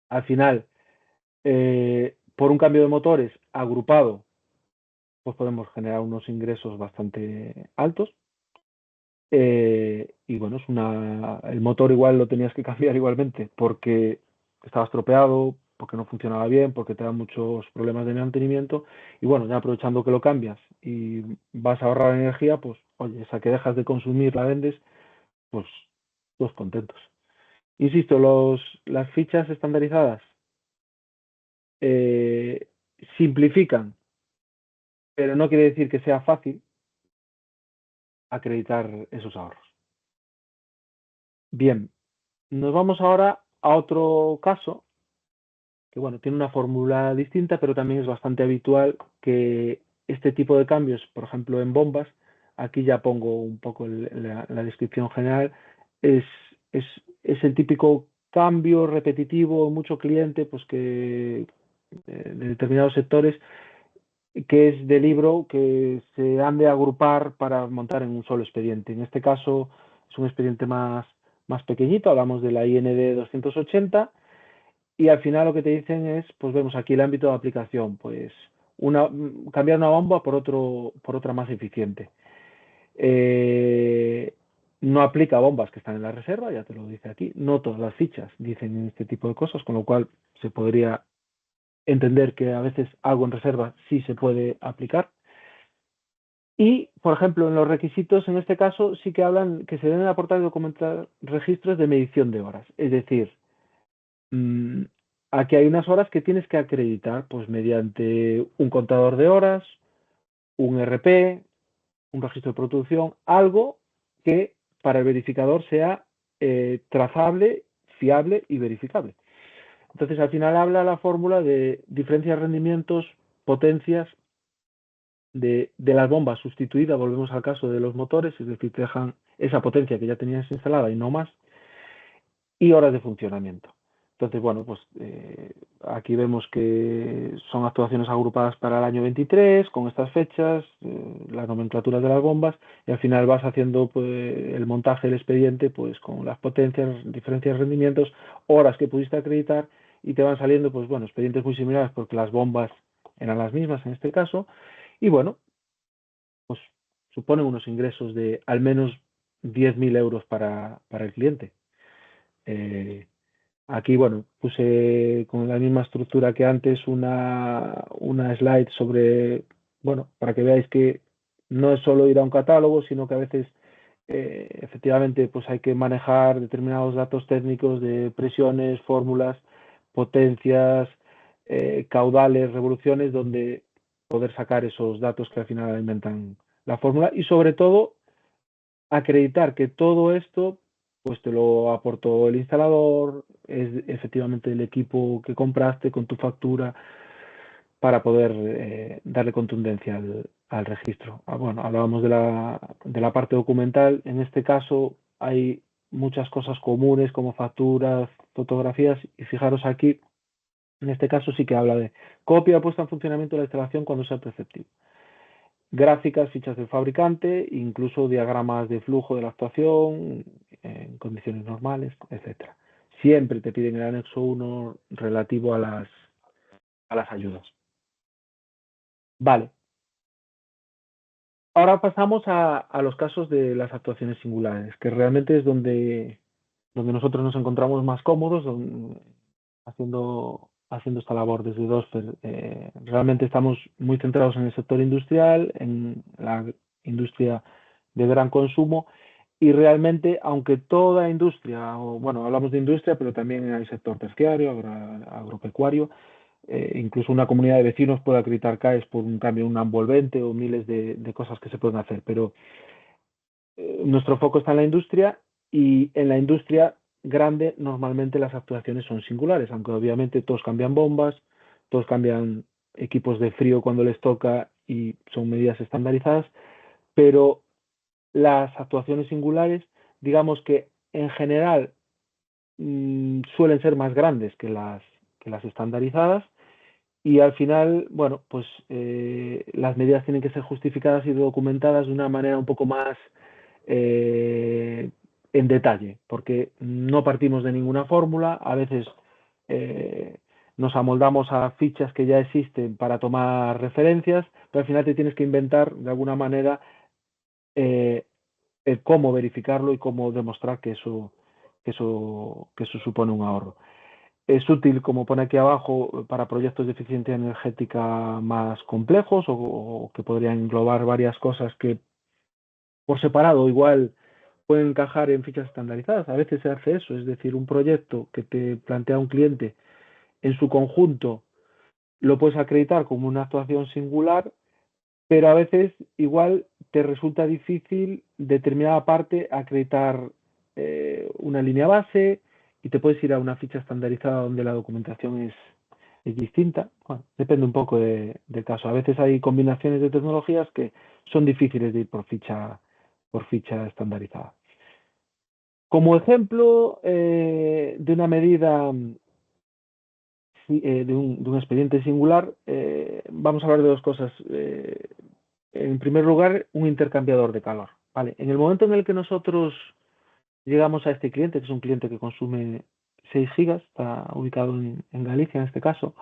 al final, por un cambio de motores agrupado, pues podemos generar unos ingresos bastante altos. Y bueno, el motor igual lo tenías que cambiar igualmente porque estaba estropeado, porque no funcionaba bien, porque te da muchos problemas de mantenimiento. Y bueno, ya aprovechando que lo cambias y vas a ahorrar energía, pues oye, esa que dejas de consumir la vendes, pues todos contentos. Insisto, las fichas estandarizadas simplifican, pero no quiere decir que sea fácil acreditar esos ahorros. Bien, nos vamos ahora a otro caso que, bueno, tiene una fórmula distinta, pero también es bastante habitual que este tipo de cambios, por ejemplo, en bombas, aquí ya pongo un poco la descripción general, es el típico cambio repetitivo, mucho cliente, pues que de determinados sectores, que es de libro que se han de agrupar para montar en un solo expediente. En este caso es un expediente más pequeñito, hablamos de la IND 280, y al final lo que te dicen es, pues vemos aquí el ámbito de aplicación, pues cambiar una bomba por otra más eficiente. No aplica a bombas que están en la reserva, ya te lo dice aquí. No todas las fichas dicen este tipo de cosas, con lo cual se podría entender que a veces algo en reserva sí se puede aplicar. Y, por ejemplo, en los requisitos, en este caso, sí que hablan que se deben aportar y documentar registros de medición de horas. Es decir, aquí hay unas horas que tienes que acreditar pues mediante un contador de horas, un RP, un registro de producción, algo que para el verificador sea trazable, fiable y verificable. Entonces, al final habla la fórmula de diferencias de rendimientos, potencias de las bombas sustituidas, volvemos al caso de los motores, es decir, te dejan esa potencia que ya tenías instalada y no más, y horas de funcionamiento. Entonces, bueno, pues aquí vemos que son actuaciones agrupadas para el año 23, con estas fechas, las nomenclaturas de las bombas, y al final vas haciendo pues, el montaje del expediente pues con las potencias, diferencias de rendimientos, horas que pudiste acreditar, y te van saliendo pues bueno, expedientes muy similares porque las bombas eran las mismas en este caso, y bueno, pues suponen unos ingresos de al menos 10.000 euros para el cliente. Aquí, bueno, puse con la misma estructura que antes una slide sobre, bueno, para que veáis que no es solo ir a un catálogo, sino que a veces efectivamente pues hay que manejar determinados datos técnicos de presiones, fórmulas, potencias, caudales, revoluciones, donde poder sacar esos datos que al final alimentan la fórmula y sobre todo acreditar que todo esto pues te lo aportó el instalador, es efectivamente el equipo que compraste con tu factura para poder darle contundencia al registro. Bueno, hablábamos de la parte documental, en este caso hay muchas cosas comunes como facturas, fotografías y fijaros aquí, en este caso sí que habla de copia puesta en funcionamiento de la instalación cuando sea preceptivo. Gráficas, fichas del fabricante, incluso diagramas de flujo de la actuación en condiciones normales, etcétera. Siempre te piden el anexo 1 relativo a las ayudas. Vale. Ahora pasamos a los casos de las actuaciones singulares, que realmente es donde nosotros nos encontramos más cómodos haciendo esta labor desde DOSFER. Realmente estamos muy centrados en el sector industrial, en la industria de gran consumo, y realmente, aunque toda industria, o bueno, hablamos de industria, pero también hay sector terciario, agropecuario, incluso una comunidad de vecinos puede acreditar CAES por un cambio en un envolvente o miles de cosas que se pueden hacer, pero nuestro foco está en la industria y en la industria grande normalmente las actuaciones son singulares, aunque obviamente todos cambian bombas, todos cambian equipos de frío cuando les toca y son medidas estandarizadas, pero las actuaciones singulares, digamos que en general suelen ser más grandes que las estandarizadas y al final, bueno, pues las medidas tienen que ser justificadas y documentadas de una manera un poco más en detalle, porque no partimos de ninguna fórmula, a veces nos amoldamos a fichas que ya existen para tomar referencias, pero al final te tienes que inventar de alguna manera el cómo verificarlo y cómo demostrar que eso supone un ahorro. Es útil, como pone aquí abajo, para proyectos de eficiencia energética más complejos o que podrían englobar varias cosas que por separado igual pueden encajar en fichas estandarizadas. A veces se hace eso, es decir, un proyecto que te plantea un cliente en su conjunto lo puedes acreditar como una actuación singular, pero a veces igual te resulta difícil determinada parte acreditar una línea base y te puedes ir a una ficha estandarizada donde la documentación es distinta. Bueno, depende un poco del caso. A veces hay combinaciones de tecnologías que son difíciles de ir por ficha estandarizada. Como ejemplo de una medida de un expediente singular, vamos a hablar de dos cosas. En primer lugar, un intercambiador de calor. ¿Vale? En el momento en el que nosotros llegamos a este cliente, que es un cliente que consume 6 gigas, está ubicado en Galicia en este caso.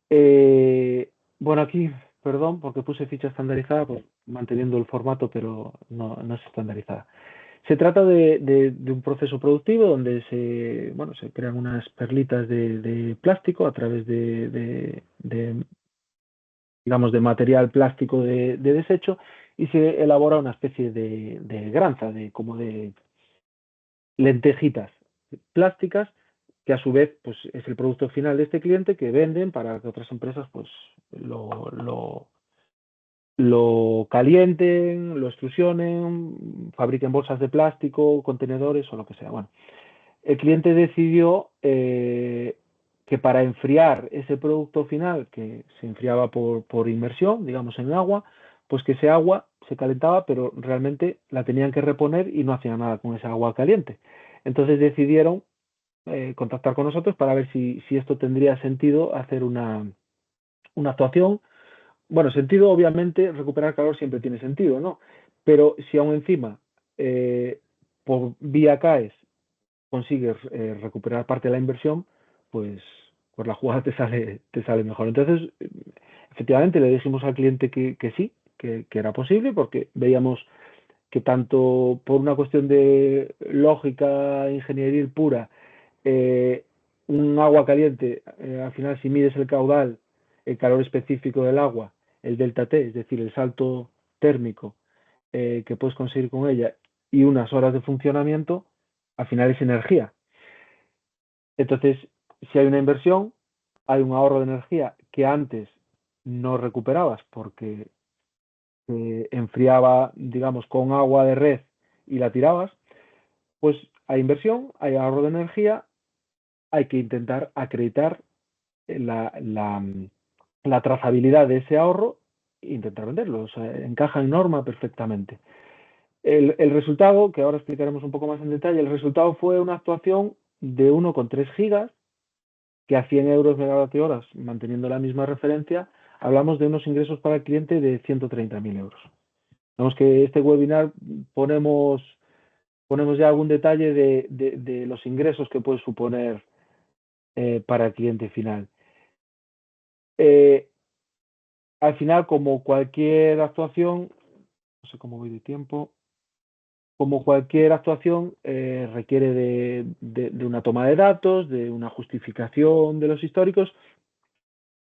Bueno, aquí, perdón, porque puse ficha estandarizada, pues manteniendo el formato, pero no es estandarizada. Se trata de un proceso productivo donde se crean unas perlitas de plástico a través digamos, de material plástico de desecho y se elabora una especie de granza, como de lentejitas plásticas que a su vez pues, es el producto final de este cliente que venden para que otras empresas pues lo calienten, lo extrusionen, fabriquen bolsas de plástico, contenedores o lo que sea. Bueno, el cliente decidió que para enfriar ese producto final, que se enfriaba por inmersión, digamos en agua, pues que ese agua se calentaba, pero realmente la tenían que reponer y no hacían nada con esa agua caliente. Entonces decidieron contactar con nosotros para ver si esto tendría sentido hacer una actuación. Bueno, sentido, obviamente, recuperar calor siempre tiene sentido, ¿no? Pero si aún encima, por vía CAES, consigues recuperar parte de la inversión, pues la jugada te sale mejor. Entonces, efectivamente, le dijimos al cliente que sí, que era posible, porque veíamos que tanto por una cuestión de lógica ingenieril pura, un agua caliente, al final si mides el caudal, el calor específico del agua, el delta T, es decir, el salto térmico que puedes conseguir con ella y unas horas de funcionamiento, al final es energía. Entonces, si hay una inversión, hay un ahorro de energía que antes no recuperabas porque enfriaba, digamos, con agua de red y la tirabas, pues hay inversión, hay ahorro de energía, hay que intentar acreditar la trazabilidad de ese ahorro e intentar venderlo. O sea, encaja en norma perfectamente. El resultado, que ahora explicaremos un poco más en detalle, el resultado fue una actuación de 1,3 gigas, que a 100 euros megavatio horas, manteniendo la misma referencia, hablamos de unos ingresos para el cliente de 130.000 euros. Vemos que este webinar ponemos ya algún detalle de los ingresos que puede suponer para el cliente final. Al final, como cualquier actuación, no sé cómo voy de tiempo, como cualquier actuación requiere de una toma de datos, de una justificación de los históricos.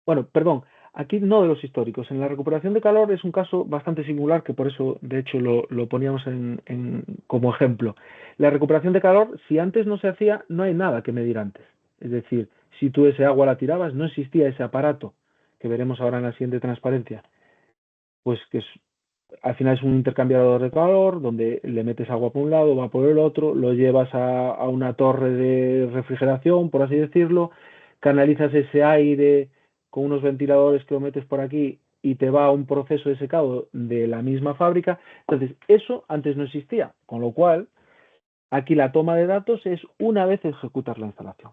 Bueno, perdón, aquí no de los históricos. En la recuperación de calor es un caso bastante singular, que por eso, de hecho, lo poníamos como ejemplo. La recuperación de calor, si antes no se hacía, no hay nada que medir antes. Es decir, si tú ese agua la tirabas, no existía ese aparato, que veremos ahora en la siguiente transparencia, pues que al final es un intercambiador de calor, donde le metes agua por un lado, va por el otro, lo llevas a una torre de refrigeración, por así decirlo, canalizas ese aire con unos ventiladores que lo metes por aquí y te va a un proceso de secado de la misma fábrica. Entonces, eso antes no existía, con lo cual aquí la toma de datos es una vez ejecutas la instalación.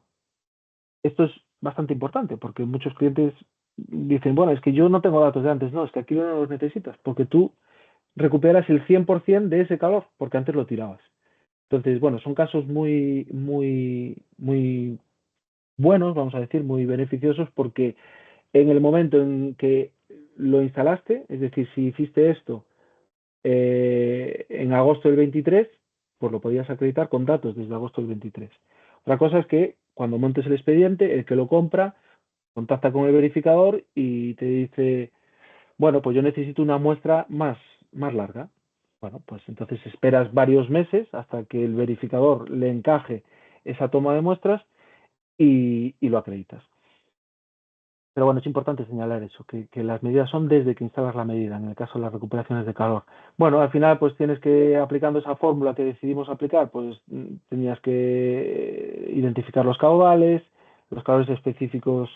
Esto es bastante importante porque muchos clientes dicen, bueno, es que yo no tengo datos de antes. No, es que aquí no los necesitas, porque tú recuperas el 100% de ese calor, porque antes lo tirabas. Entonces, bueno, son casos muy buenos, vamos a decir, muy beneficiosos, porque en el momento en que lo instalaste, es decir, si hiciste esto en agosto del 23, pues lo podías acreditar con datos desde agosto del 23. Otra cosa es que cuando montes el expediente, el que lo compra contacta con el verificador y te dice, bueno, pues yo necesito una muestra más larga. Bueno, pues entonces esperas varios meses hasta que el verificador le encaje esa toma de muestras y lo acreditas. Pero bueno, es importante señalar eso, que las medidas son desde que instalas la medida, en el caso de las recuperaciones de calor. Bueno, al final pues tienes que, aplicando esa fórmula que decidimos aplicar, pues tenías que identificar los calores específicos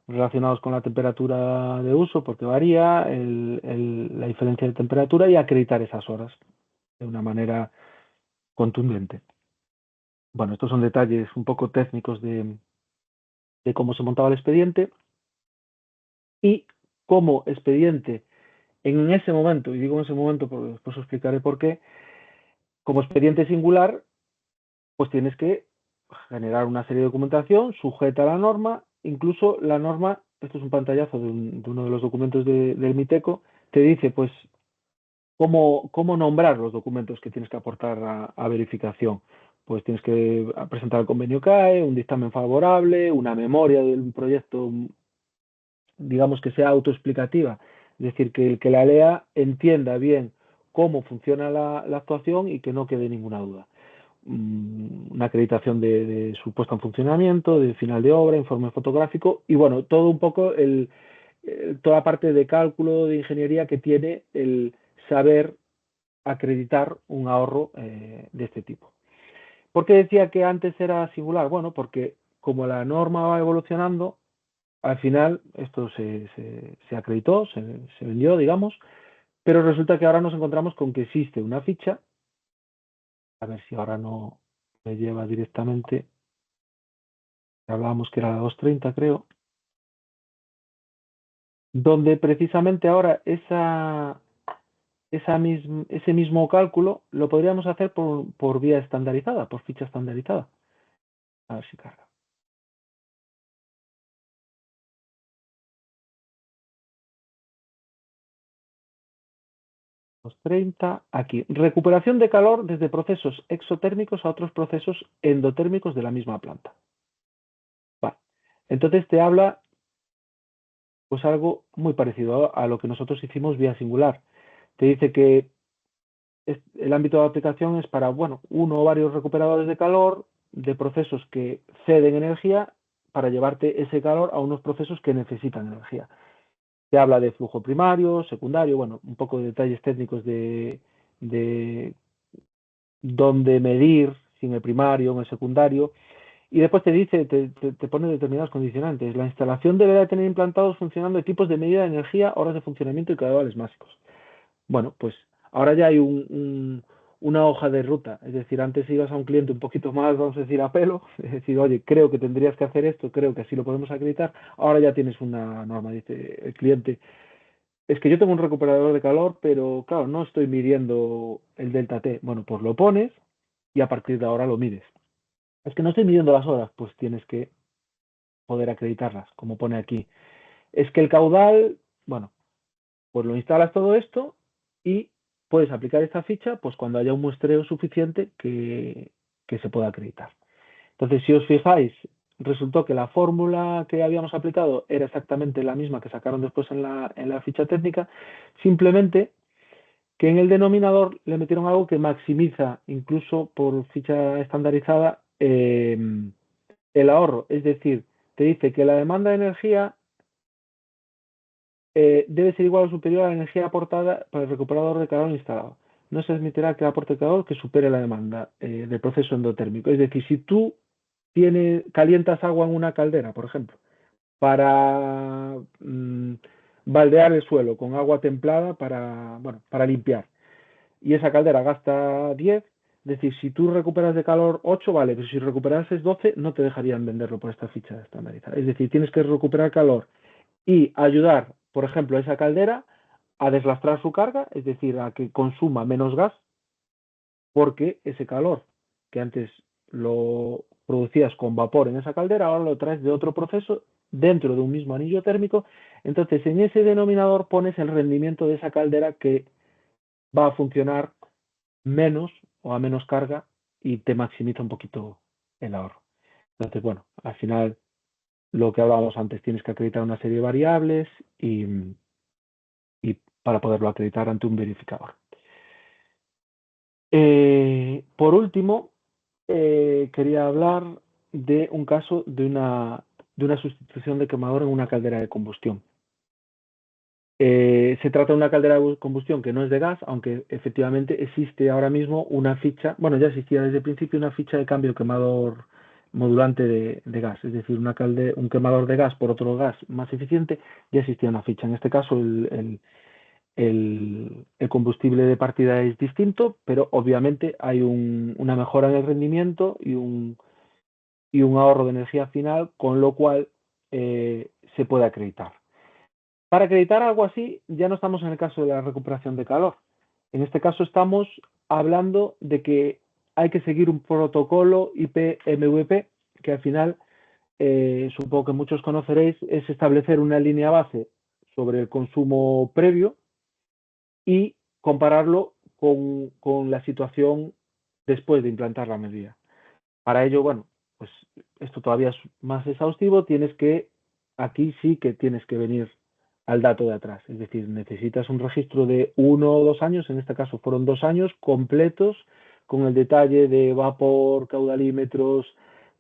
relacionados con la temperatura de uso, porque varía la diferencia de temperatura, y acreditar esas horas de una manera contundente. Bueno, estos son detalles un poco técnicos de cómo se montaba el expediente y cómo expediente en ese momento, y digo en ese momento porque después os explicaré por qué, como expediente singular, pues tienes que generar una serie de documentación sujeta a la norma, incluso la norma, esto es un pantallazo de uno de los documentos del MITECO, te dice pues cómo nombrar los documentos que tienes que aportar a verificación. Pues tienes que presentar el convenio CAE, un dictamen favorable, una memoria del proyecto, digamos que sea autoexplicativa, es decir, que el que la lea entienda bien cómo funciona la actuación y que no quede ninguna duda. Una acreditación de su puesta en funcionamiento, de final de obra, informe fotográfico y bueno, todo un poco toda la parte de cálculo, de ingeniería que tiene el saber acreditar un ahorro de este tipo. ¿Por qué decía que antes era singular? Bueno, porque como la norma va evolucionando, al final esto se acreditó, se vendió, digamos, pero resulta que ahora nos encontramos con que existe una ficha, a ver si ahora no me lleva directamente, hablábamos que era la 230 creo, donde precisamente ahora ese mismo cálculo lo podríamos hacer por vía estandarizada, por ficha estandarizada. A ver si carga. 230, aquí. Recuperación de calor desde procesos exotérmicos a otros procesos endotérmicos de la misma planta. Vale. Entonces te habla pues algo muy parecido a lo que nosotros hicimos vía Singular. Te dice que el ámbito de aplicación es para, bueno, uno o varios recuperadores de calor de procesos que ceden energía para llevarte ese calor a unos procesos que necesitan energía. Se habla de flujo primario, secundario, bueno, un poco de detalles técnicos de dónde medir, si en el primario o en el secundario. Y después te dice, te pone determinados condicionantes. La instalación deberá tener implantados funcionando equipos de medida de energía, horas de funcionamiento y caudales básicos. Bueno, pues ahora ya hay una hoja de ruta. Es decir, antes ibas a un cliente un poquito más, vamos a decir, a pelo, es decir, oye, creo que tendrías que hacer esto, creo que así lo podemos acreditar. Ahora ya tienes una norma, dice el cliente. Es que yo tengo un recuperador de calor, pero claro, no estoy midiendo el delta T. Bueno, pues lo pones y a partir de ahora lo mides. Es que no estoy midiendo las horas, pues tienes que poder acreditarlas, como pone aquí. Es que el caudal, bueno, pues lo instalas todo esto y puedes aplicar esta ficha pues cuando haya un muestreo suficiente que se pueda acreditar. Entonces, si os fijáis, resultó que la fórmula que habíamos aplicado era exactamente la misma que sacaron después en la ficha técnica, simplemente que en el denominador le metieron algo que maximiza, incluso por ficha estandarizada, el ahorro. Es decir, te dice que la demanda de energía debe ser igual o superior a la energía aportada por el recuperador de calor instalado. No se admitirá que el aporte de calor que supere la demanda del proceso endotérmico. Es decir, si tú calientas agua en una caldera, por ejemplo, para baldear el suelo con agua templada para limpiar, y esa caldera gasta 10, es decir, si tú recuperas de calor 8, vale, pero si recuperases 12, no te dejarían venderlo por esta ficha estandarizada. Es decir, tienes que recuperar calor y ayudar, por ejemplo, a esa caldera a deslastrar su carga, es decir, a que consuma menos gas, porque ese calor que antes lo producías con vapor en esa caldera, ahora lo traes de otro proceso dentro de un mismo anillo térmico. Entonces, en ese denominador pones el rendimiento de esa caldera que va a funcionar menos o a menos carga y te maximiza un poquito el ahorro. Entonces, bueno, al final lo que hablábamos antes, tienes que acreditar una serie de variables y para poderlo acreditar ante un verificador. Por último, quería hablar de un caso de una sustitución de quemador en una caldera de combustión. Se trata de una caldera de combustión que no es de gas, aunque efectivamente existe ahora mismo una ficha, bueno, ya existía desde el principio una ficha de cambio quemador modulante de gas, es decir, un quemador de gas por otro gas más eficiente, ya existía una ficha. En este caso, el combustible de partida es distinto, pero obviamente hay una mejora en el rendimiento y un ahorro de energía final, con lo cual se puede acreditar. Para acreditar algo así, ya no estamos en el caso de la recuperación de calor. En este caso estamos hablando de que hay que seguir un protocolo IP-MVP, que al final, supongo que muchos conoceréis, es establecer una línea base sobre el consumo previo y compararlo con la situación después de implantar la medida. Para ello, bueno, pues esto todavía es más exhaustivo, aquí sí que tienes que venir al dato de atrás, es decir, necesitas un registro de 1 o 2 años, en este caso fueron 2 años completos, con el detalle de vapor, caudalímetros,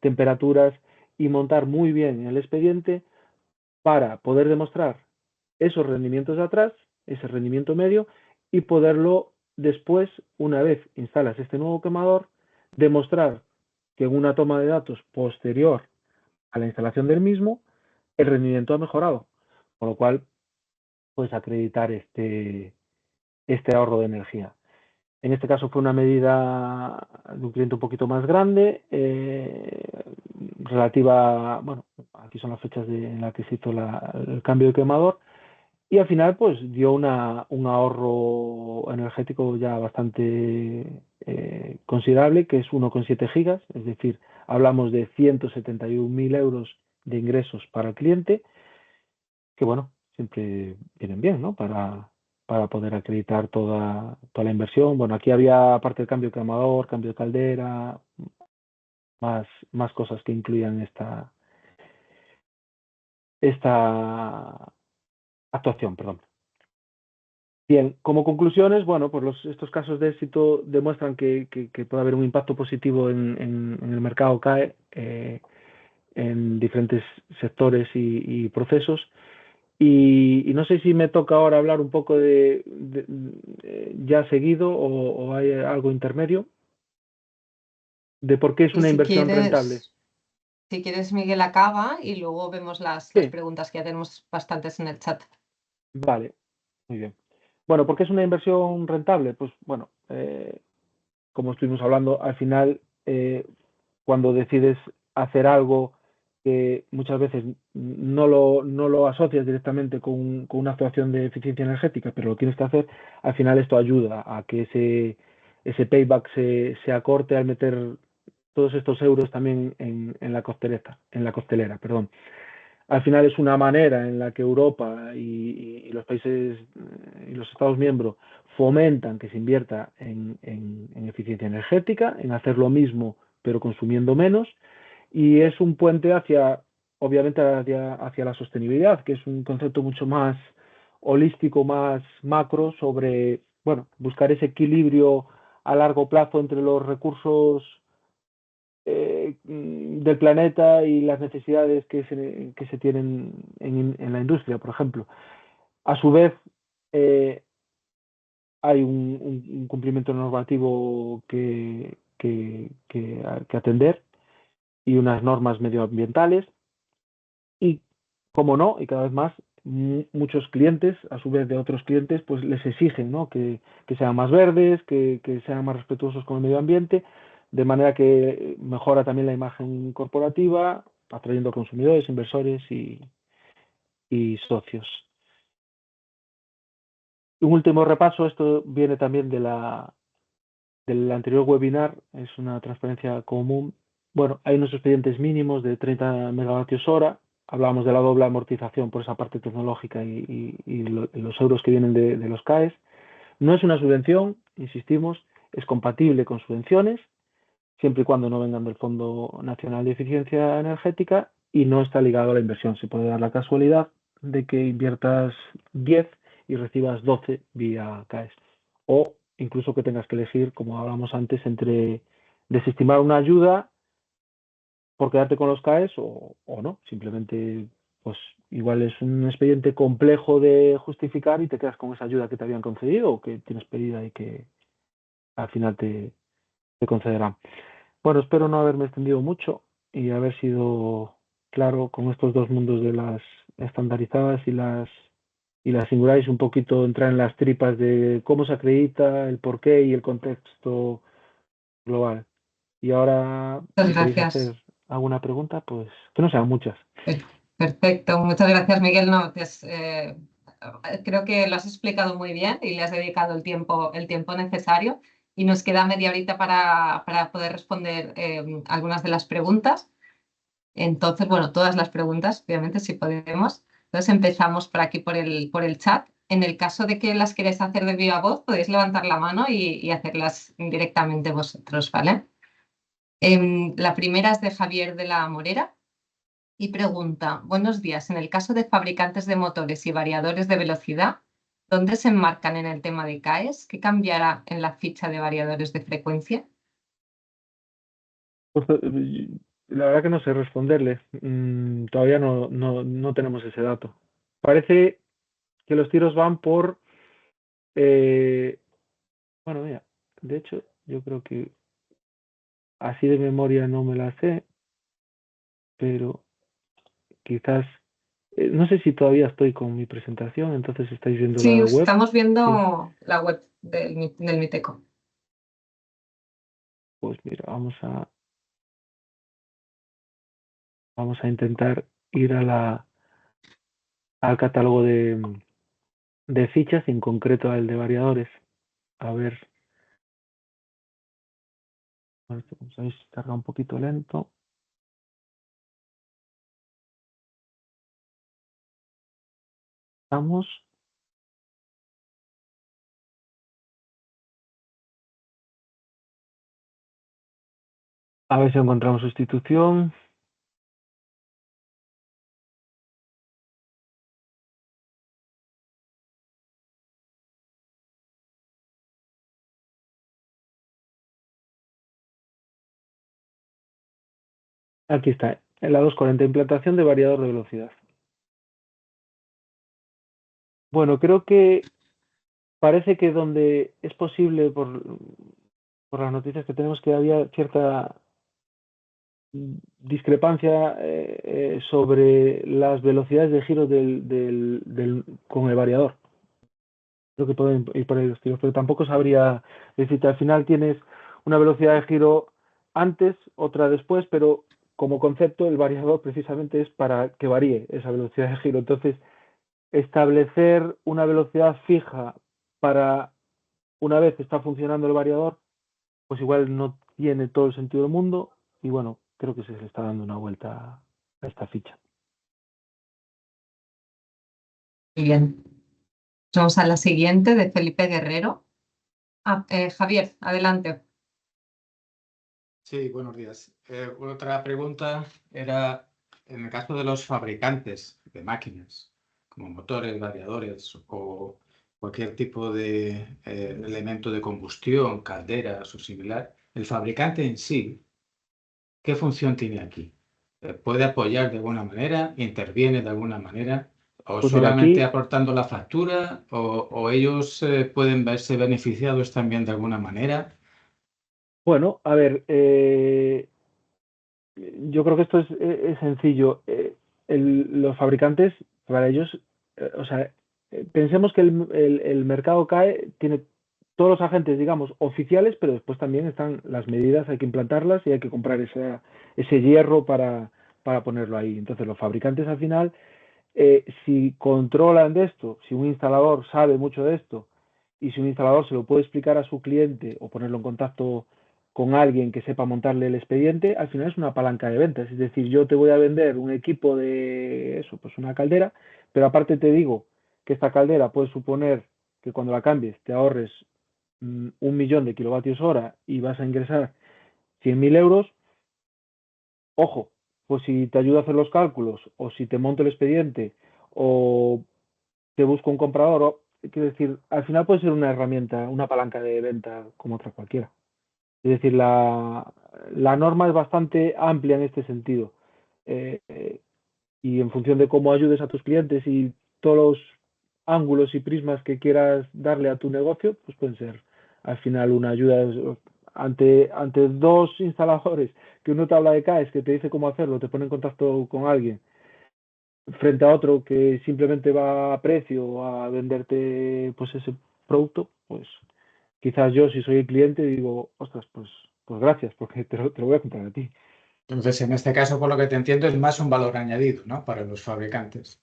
temperaturas, y montar muy bien el expediente para poder demostrar esos rendimientos de atrás, ese rendimiento medio, y poderlo después, una vez instalas este nuevo quemador, demostrar que en una toma de datos posterior a la instalación del mismo, el rendimiento ha mejorado, con lo cual puedes acreditar este ahorro de energía. En este caso fue una medida de un cliente un poquito más grande, relativa, bueno, aquí son las fechas en las que se hizo el cambio de quemador, y al final pues dio un ahorro energético ya bastante considerable, que es 1,7 gigas, es decir, hablamos de 171.000 euros de ingresos para el cliente, que bueno, siempre vienen bien, ¿no? Para poder acreditar toda la inversión. Bueno, aquí había, aparte del cambio de quemador, cambio de caldera, más cosas que incluían esta actuación, perdón. Bien, como conclusiones, bueno, pues estos casos de éxito demuestran que puede haber un impacto positivo en el mercado CAE en diferentes sectores y procesos. Y no sé si me toca ahora hablar un poco ya seguido o hay algo intermedio de por qué es Y una inversión rentable. si quieres, Miguel acaba y luego vemos las Sí, preguntas que ya tenemos bastantes en el chat. vale, muy bien. Bueno, ¿por qué es una inversión rentable? Pues bueno, como estuvimos hablando, al final, cuando decides hacer algo que muchas veces no lo asocias directamente con una actuación de eficiencia energética, pero lo tienes que hacer, al final esto ayuda a que ese payback se acorte al meter todos estos euros también en la costelera, perdón. Al final es una manera en la que Europa y los países y los Estados miembros fomentan que se invierta en eficiencia energética, en hacer lo mismo pero consumiendo menos, y es un puente obviamente, hacia la sostenibilidad, que es un concepto mucho más holístico, más macro sobre, bueno, buscar ese equilibrio a largo plazo entre los recursos del planeta y las necesidades que se tienen en la industria, por ejemplo. A su vez, hay un cumplimiento normativo que atender y unas normas medioambientales y, como no, y cada vez más, muchos clientes, a su vez de otros clientes, pues les exigen, ¿no? que sean más verdes, que sean más respetuosos con el medio ambiente, de manera que mejora también la imagen corporativa, atrayendo consumidores, inversores y socios. Un último repaso, esto viene también del anterior webinar, es una transparencia común. Bueno, hay unos expedientes mínimos de 30 megavatios hora. Hablábamos de la doble amortización por esa parte tecnológica y los euros que vienen de los CAEs. No es una subvención, insistimos, es compatible con subvenciones, siempre y cuando no vengan del Fondo Nacional de Eficiencia Energética y no está ligado a la inversión. Se puede dar la casualidad de que inviertas 10 y recibas 12 vía CAES. O incluso que tengas que elegir, como hablamos antes, entre desestimar una ayuda por quedarte con los CAES o no. Simplemente, pues igual es un expediente complejo de justificar y te quedas con esa ayuda que te habían concedido o que tienes pedida y que al final te concederán. Bueno, espero no haberme extendido mucho y haber sido claro con estos dos mundos de las estandarizadas y las singulares, un poquito entrar en las tripas de cómo se acredita, el porqué y el contexto global. Y ahora, Muchas si queréis gracias. hacer alguna pregunta, pues que no sean muchas. Perfecto, muchas gracias, Miguel. No, creo que lo has explicado muy bien y le has dedicado el tiempo necesario y nos queda media horita para poder responder algunas de las preguntas. Entonces, bueno, todas las preguntas, obviamente, si podemos. Entonces empezamos por aquí por el chat. En el caso de que las queréis hacer de viva voz, podéis levantar la mano y hacerlas directamente vosotros, ¿vale? La primera es de Javier de la Morera y pregunta, buenos días, en el caso de fabricantes de motores y variadores de velocidad, ¿dónde se enmarcan en el tema de CAES? ¿Qué cambiará en la ficha de variadores de frecuencia? Pues, la verdad que no sé responderle. Todavía no tenemos ese dato. Parece que los tiros van por... eh, bueno, mira, de hecho, yo creo que así de memoria no me la sé, pero quizás, no sé si todavía estoy con mi presentación, entonces estáis viendo Sí, la web. estamos Sí, viendo la web del Miteco. pues mira, vamos a intentar ir al catálogo de fichas, en concreto al de variadores. A ver, bueno, esto, como sabéis, carga un poquito lento. Vamos, a ver si encontramos sustitución. Aquí está, en la 240, implantación de variador de velocidad. Bueno, creo que parece que donde es posible, por las noticias que tenemos, que había cierta discrepancia sobre las velocidades de giro con el variador. Creo que pueden ir por ahí los tiros, pero tampoco sabría decirte. Al final tienes una velocidad de giro antes, otra después, pero como concepto el variador precisamente es para que varíe esa velocidad de giro. Entonces, establecer una velocidad fija para una vez que está funcionando el variador, pues igual no tiene todo el sentido del mundo y bueno, creo que se le está dando una vuelta a esta ficha. Muy bien. Vamos a la siguiente de Felipe Guerrero. Javier, adelante. Sí, buenos días. Otra pregunta era, en el caso de los fabricantes de máquinas, como motores, variadores o cualquier tipo de elemento de combustión, calderas o similar, el fabricante en sí, ¿qué función tiene aquí? ¿Puede apoyar de alguna manera? ¿Interviene de alguna manera? ¿O Pues mira, solamente aquí, aportando la factura? ¿O ellos pueden verse beneficiados también de alguna manera? bueno, a ver, yo creo que esto es sencillo. Los fabricantes, para ellos, o sea, pensemos que el mercado CAE tiene todos los agentes, digamos, oficiales, pero después también están las medidas, hay que implantarlas y hay que comprar ese hierro para ponerlo ahí. Entonces, los fabricantes al final, si controlan de esto, si un instalador sabe mucho de esto y si un instalador se lo puede explicar a su cliente o ponerlo en contacto con alguien que sepa montarle el expediente, al final es una palanca de ventas. Es decir, yo te voy a vender un equipo de eso, pues una caldera, pero aparte te digo que esta caldera puede suponer que cuando la cambies te ahorres 1 millón de kilovatios hora y vas a ingresar 100.000 euros. Ojo, pues si te ayudo a hacer los cálculos o si te monto el expediente o te busco un comprador, quiero decir, al final puede ser una herramienta, una palanca de venta como otra cualquiera. Es decir, la norma es bastante amplia en este sentido. Eh, eh, y en función de cómo ayudes a tus clientes y todos los ángulos y prismas que quieras darle a tu negocio, pues pueden ser al final una ayuda ante dos instaladores que uno te habla de CAES, que te dice cómo hacerlo, te pone en contacto con alguien, frente a otro que simplemente va a precio a venderte pues ese producto, pues quizás yo si soy el cliente digo, ostras, pues gracias, porque te lo voy a comprar a ti. Entonces, en este caso, por lo que te entiendo, es más un valor añadido, ¿no? Para los fabricantes.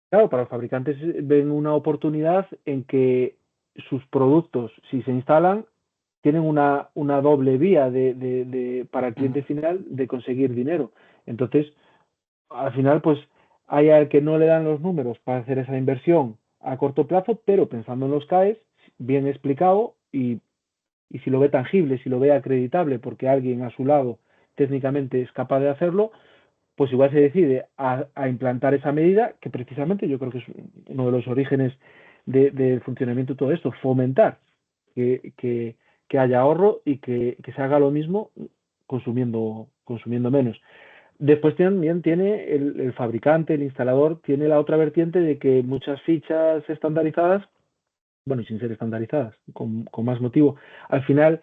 Claro, para los fabricantes ven una oportunidad en que sus productos, si se instalan, tienen una doble vía para el cliente Ujú. final de conseguir dinero. Entonces, al final, pues hay al que no le dan los números para hacer esa inversión a corto plazo, pero pensando en los CAES, bien explicado y si lo ve tangible, si lo ve acreditable, porque alguien a su lado técnicamente es capaz de hacerlo, pues igual se decide a implantar esa medida, que precisamente yo creo que es uno de los orígenes del funcionamiento de todo esto, fomentar que haya ahorro y que se haga lo mismo consumiendo menos. Después también tiene el fabricante, el instalador, tiene la otra vertiente de que muchas fichas estandarizadas, bueno, y sin ser estandarizadas, con más motivo, al final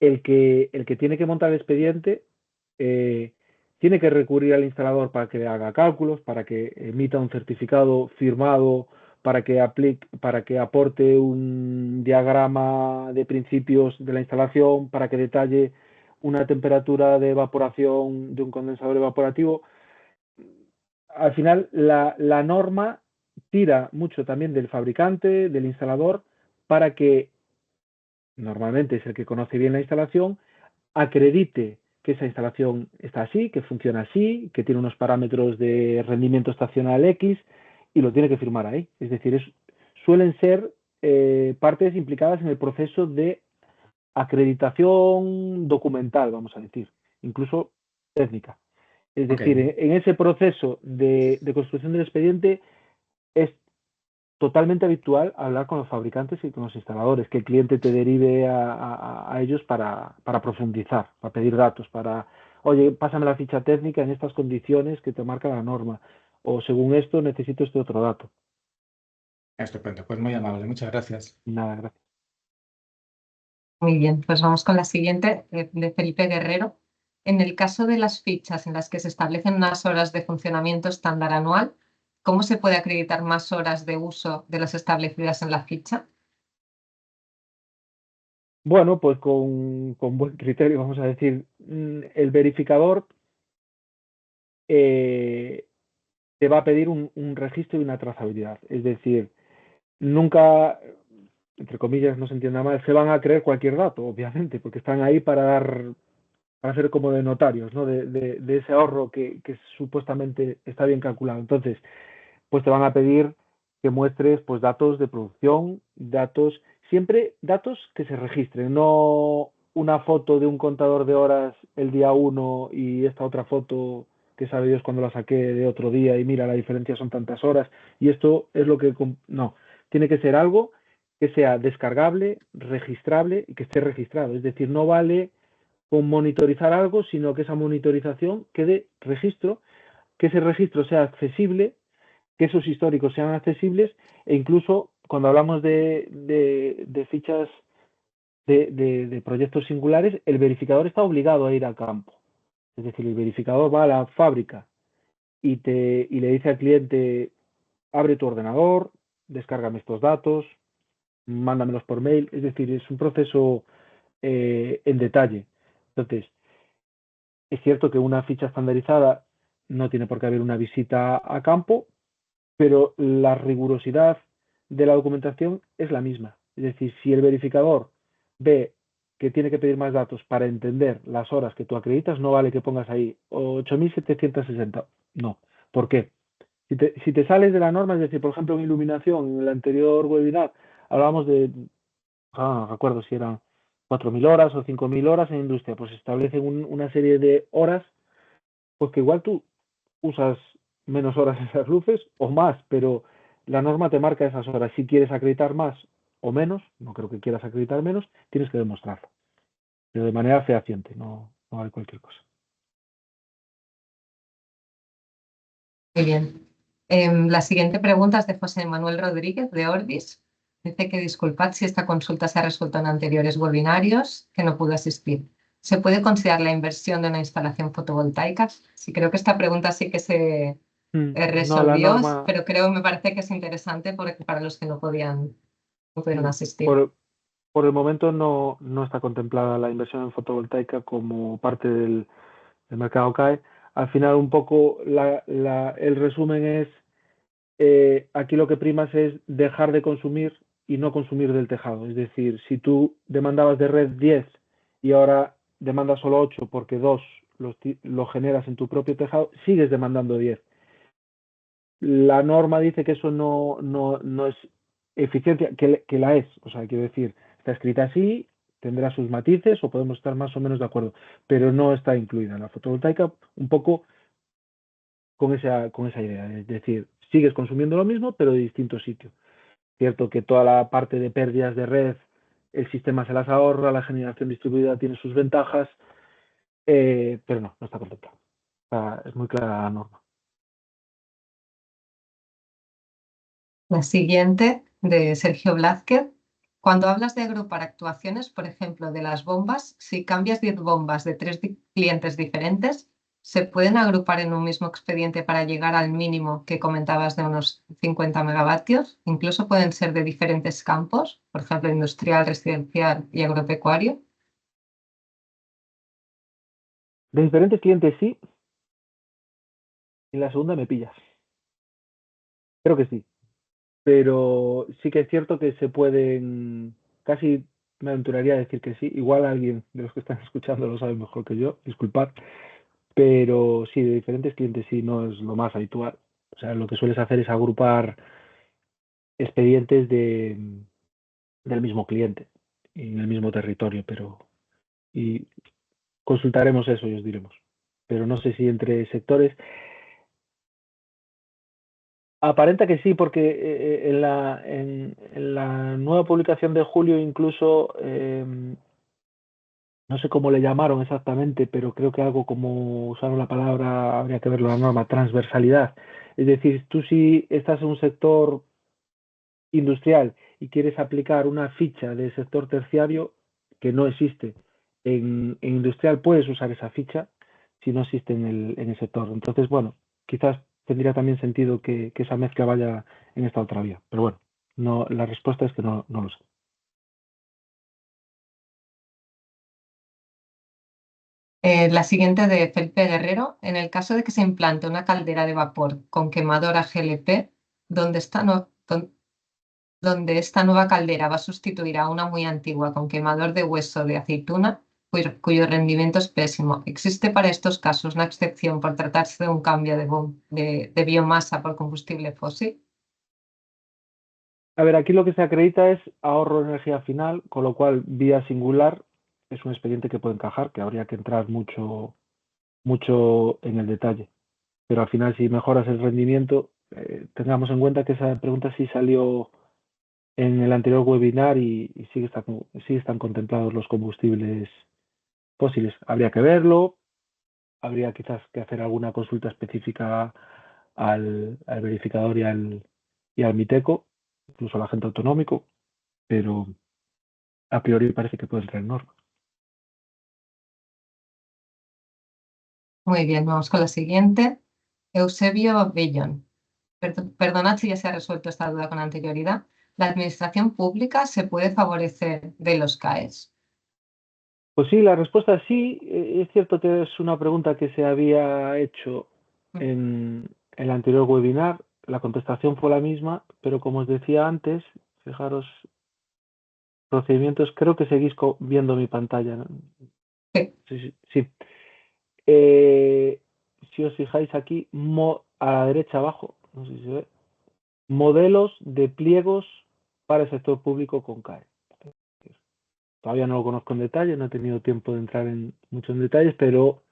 el que tiene que montar el expediente eh, tiene que recurrir al instalador para que haga cálculos, para que emita un certificado firmado, para que aporte un diagrama de principios de la instalación, para que detalle una temperatura de evaporación de un condensador evaporativo. Al final, la norma tira mucho también del fabricante, del instalador, para que normalmente es el que conoce bien la instalación, acredite que esa instalación está así, que funciona así, que tiene unos parámetros de rendimiento estacional X y lo tiene que firmar ahí. Es decir, suelen ser partes implicadas en el proceso de acreditación documental, vamos a decir, incluso técnica. Es Ok. decir, en ese proceso de construcción del expediente es totalmente habitual hablar con los fabricantes y con los instaladores, que el cliente te derive a ellos para profundizar, para pedir datos, oye, pásame la ficha técnica en estas condiciones que te marca la norma, o según esto necesito este otro dato. Estupendo, pues muy amable, muchas gracias. Nada, gracias. Muy bien, pues vamos con la siguiente, de Felipe Guerrero. En el caso de las fichas en las que se establecen unas horas de funcionamiento estándar anual, ¿cómo se puede acreditar más horas de uso de las establecidas en la ficha? Bueno, pues con buen criterio, vamos a decir, el verificador te va a pedir un registro y una trazabilidad. Es decir, nunca, entre comillas, no se entienda mal, se van a creer cualquier dato, obviamente, porque están ahí para ser como de notarios, ¿no? De ese ahorro que supuestamente está bien calculado. Entonces, pues te van a pedir que muestres pues datos de producción, siempre datos que se registren, no una foto de un contador de horas el día 1 y esta otra foto que sabe Dios cuando la saqué de otro día y mira, la diferencia son tantas horas y esto es lo que... No, tiene que ser algo que sea descargable, registrable y que esté registrado. Es decir, no vale con monitorizar algo, sino que esa monitorización quede registro, que ese registro sea accesible, que esos históricos sean accesibles e incluso cuando hablamos de fichas de proyectos singulares, el verificador está obligado a ir al campo. Es decir, el verificador va a la fábrica y le dice al cliente, abre tu ordenador, descárgame estos datos, mándamelos por mail. Es decir, es un proceso en detalle. Entonces, es cierto que una ficha estandarizada no tiene por qué haber una visita a campo, pero la rigurosidad de la documentación es la misma. Es decir, si el verificador ve que tiene que pedir más datos para entender las horas que tú acreditas, no vale que pongas ahí 8.760. No. ¿Por qué? Si te sales de la norma, es decir, por ejemplo, en iluminación, en el anterior webinar, hablábamos de, no recuerdo si eran 4.000 horas o 5.000 horas en industria, pues establecen una serie de horas, pues que igual tú usas menos horas esas luces o más, pero la norma te marca esas horas. Si quieres acreditar más o menos, no creo que quieras acreditar menos, tienes que demostrarlo, pero de manera fehaciente, no hay cualquier cosa. Muy bien. La siguiente pregunta es de José Manuel Rodríguez, de Orbis. Dice que disculpad si esta consulta se ha resuelto en anteriores webinarios, que no pudo asistir. ¿Se puede considerar la inversión de una instalación fotovoltaica? Sí, creo que esta pregunta sí que se No, la resolvió, norma, pero me parece que es interesante porque para los que no pudieron asistir. por el momento no está contemplada la inversión en fotovoltaica como parte del mercado CAE. Al final, un poco el resumen es, aquí lo que primas es dejar de consumir y no consumir del tejado. Es decir, si tú demandabas de red 10 y ahora demandas solo 8 porque 2 lo generas en tu propio tejado, sigues demandando 10. La norma dice que eso no es eficiencia, que la es. O sea, quiero decir, está escrita así, tendrá sus matices o podemos estar más o menos de acuerdo, pero no está incluida en la fotovoltaica un poco con esa idea. Es decir, sigues consumiendo lo mismo, pero de distinto sitio. Cierto que toda la parte de pérdidas de red, el sistema se las ahorra, la generación distribuida tiene sus ventajas, pero no está contemplado. Es muy clara la norma. La siguiente, de Sergio Blázquez. Cuando hablas de agrupar actuaciones, por ejemplo, de las bombas, si cambias 10 bombas de 3 clientes diferentes, ¿se pueden agrupar en un mismo expediente para llegar al mínimo que comentabas de unos 50 megavatios? Incluso pueden ser de diferentes campos, por ejemplo, industrial, residencial y agropecuario. De diferentes clientes sí, en la segunda me pillas. Creo que sí, pero sí que es cierto que se pueden, casi me aventuraría a decir que sí, igual alguien de los que están escuchando lo sabe mejor que yo, disculpad, pero sí, de diferentes clientes sí, no es lo más habitual. O sea, lo que sueles hacer es agrupar expedientes del mismo cliente y en el mismo territorio, y consultaremos eso y os diremos. Pero no sé si entre sectores. Aparenta que sí, porque en la nueva publicación de julio incluso no sé cómo le llamaron exactamente, pero creo que algo como usaron la palabra, habría que verlo en la norma, transversalidad. Es decir, tú si estás en un sector industrial y quieres aplicar una ficha del sector terciario que no existe en industrial, puedes usar esa ficha si no existe en el sector. Entonces, bueno, quizás tendría también sentido que esa mezcla vaya en esta otra vía. Pero bueno, no, la respuesta es que no lo sé. La siguiente de Felipe Guerrero. En el caso de que se implante una caldera de vapor con quemadora GLP, donde esta nueva caldera va a sustituir a una muy antigua con quemador de hueso de aceituna, cuyo rendimiento es pésimo. ¿Existe para estos casos una excepción por tratarse de un cambio de biomasa por combustible fósil? A ver, aquí lo que se acredita es ahorro de energía final, con lo cual vía singular es un expediente que puede encajar, que habría que entrar mucho en el detalle. Pero al final, si mejoras el rendimiento, tengamos en cuenta que esa pregunta sí salió en el anterior webinar y sí están contemplados los combustibles fósiles. Habría que verlo, habría quizás que hacer alguna consulta específica al verificador y al MITECO, incluso al agente autonómico, pero a priori parece que puede entrar en norma. Muy bien, vamos con la siguiente. Eusebio Bellón. Perdonad si ya se ha resuelto esta duda con anterioridad. ¿La administración pública se puede favorecer de los CAEs? Pues sí, la respuesta es sí. Es cierto que es una pregunta que se había hecho en el anterior webinar. La contestación fue la misma, pero como os decía antes, fijaros, procedimientos, creo que seguís viendo mi pantalla, ¿no? Sí. Sí. Si os fijáis aquí, a la derecha abajo, no sé si se ve, modelos de pliegos para el sector público con CAE. Todavía no lo conozco en detalle, no he tenido tiempo de entrar en muchos detalles, pero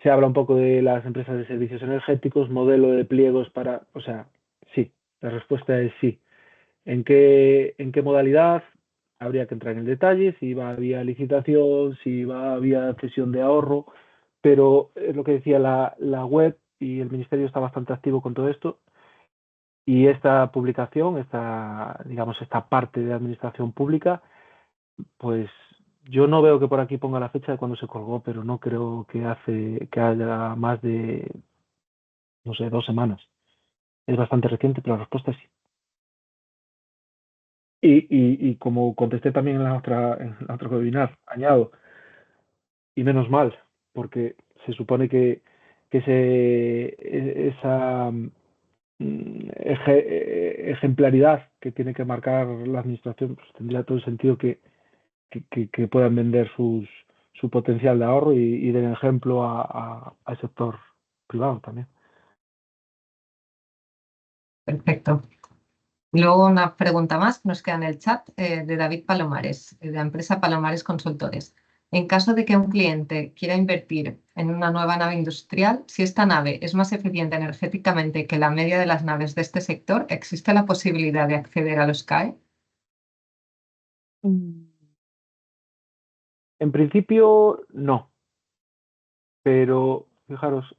se habla un poco de las empresas de servicios energéticos, modelo de pliegos para, o sea, sí, la respuesta es sí. ¿En qué modalidad? Habría que entrar en el detalle, si va vía licitación, si va vía cesión de ahorro, pero es lo que decía la web y el ministerio está bastante activo con todo esto. Y esta publicación, digamos, esta parte de administración pública, pues yo no veo que por aquí ponga la fecha de cuando se colgó, pero no creo que haya más de, no sé, 2 semanas. Es bastante reciente, pero la respuesta es sí. Y como contesté también en la otra webinar, añado, y menos mal, porque se supone que esa ejemplaridad que tiene que marcar la administración, pues tendría todo el sentido que puedan vender su potencial de ahorro y den ejemplo al sector privado también. Perfecto. Luego una pregunta más que nos queda en el chat de David Palomares, de la empresa Palomares Consultores. En caso de que un cliente quiera invertir en una nueva nave industrial, si esta nave es más eficiente energéticamente que la media de las naves de este sector, ¿existe la posibilidad de acceder a los CAE? En principio, no. Pero fijaros,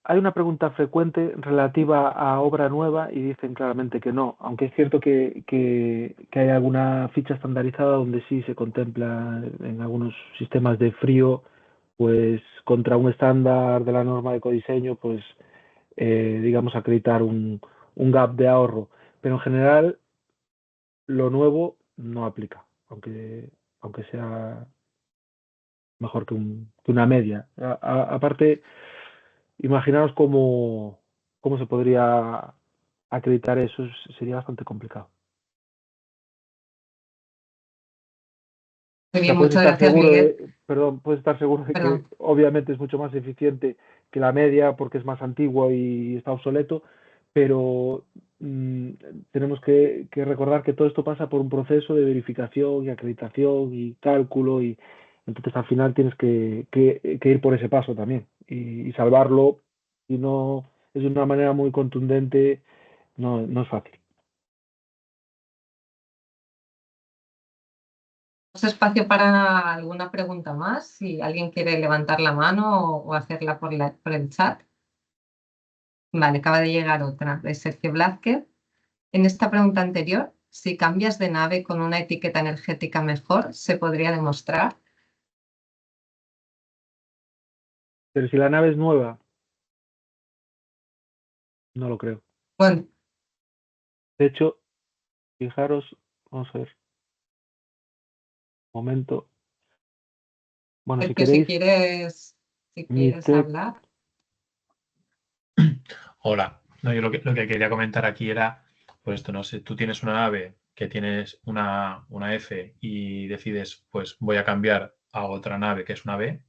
hay una pregunta frecuente relativa a obra nueva y dicen claramente que no, aunque es cierto que hay alguna ficha estandarizada donde sí se contempla en algunos sistemas de frío, pues contra un estándar de la norma de ecodiseño, pues digamos acreditar un gap de ahorro. Pero en general lo nuevo no aplica, aunque sea mejor que una media. Aparte, imaginaos cómo se podría acreditar eso, sería bastante complicado. Muy O sea, bien, muchas gracias, Miguel. puedes estar seguro de que Perdón. obviamente es mucho más eficiente que la media porque es más antiguo y está obsoleto, pero tenemos que recordar que todo esto pasa por un proceso de verificación y acreditación y cálculo y entonces al final tienes que ir por ese paso también y salvarlo, si no es de una manera muy contundente, no es fácil. espacio para alguna pregunta más, si alguien quiere levantar la mano o hacerla por el chat. Vale, acaba de llegar otra de Sergio Blázquez. En esta pregunta anterior, si cambias de nave con una etiqueta energética mejor, ¿se podría demostrar? Pero si la nave es nueva, no lo creo. Bueno, De hecho, fijaros, vamos a ver. Momento. Bueno, si Sergio, si queréis, mi quieres tech. hablar. Hola. No, yo lo que quería comentar aquí era, pues esto, no sé, tú tienes una nave que tienes una F y decides, pues voy a cambiar a otra nave que es una B,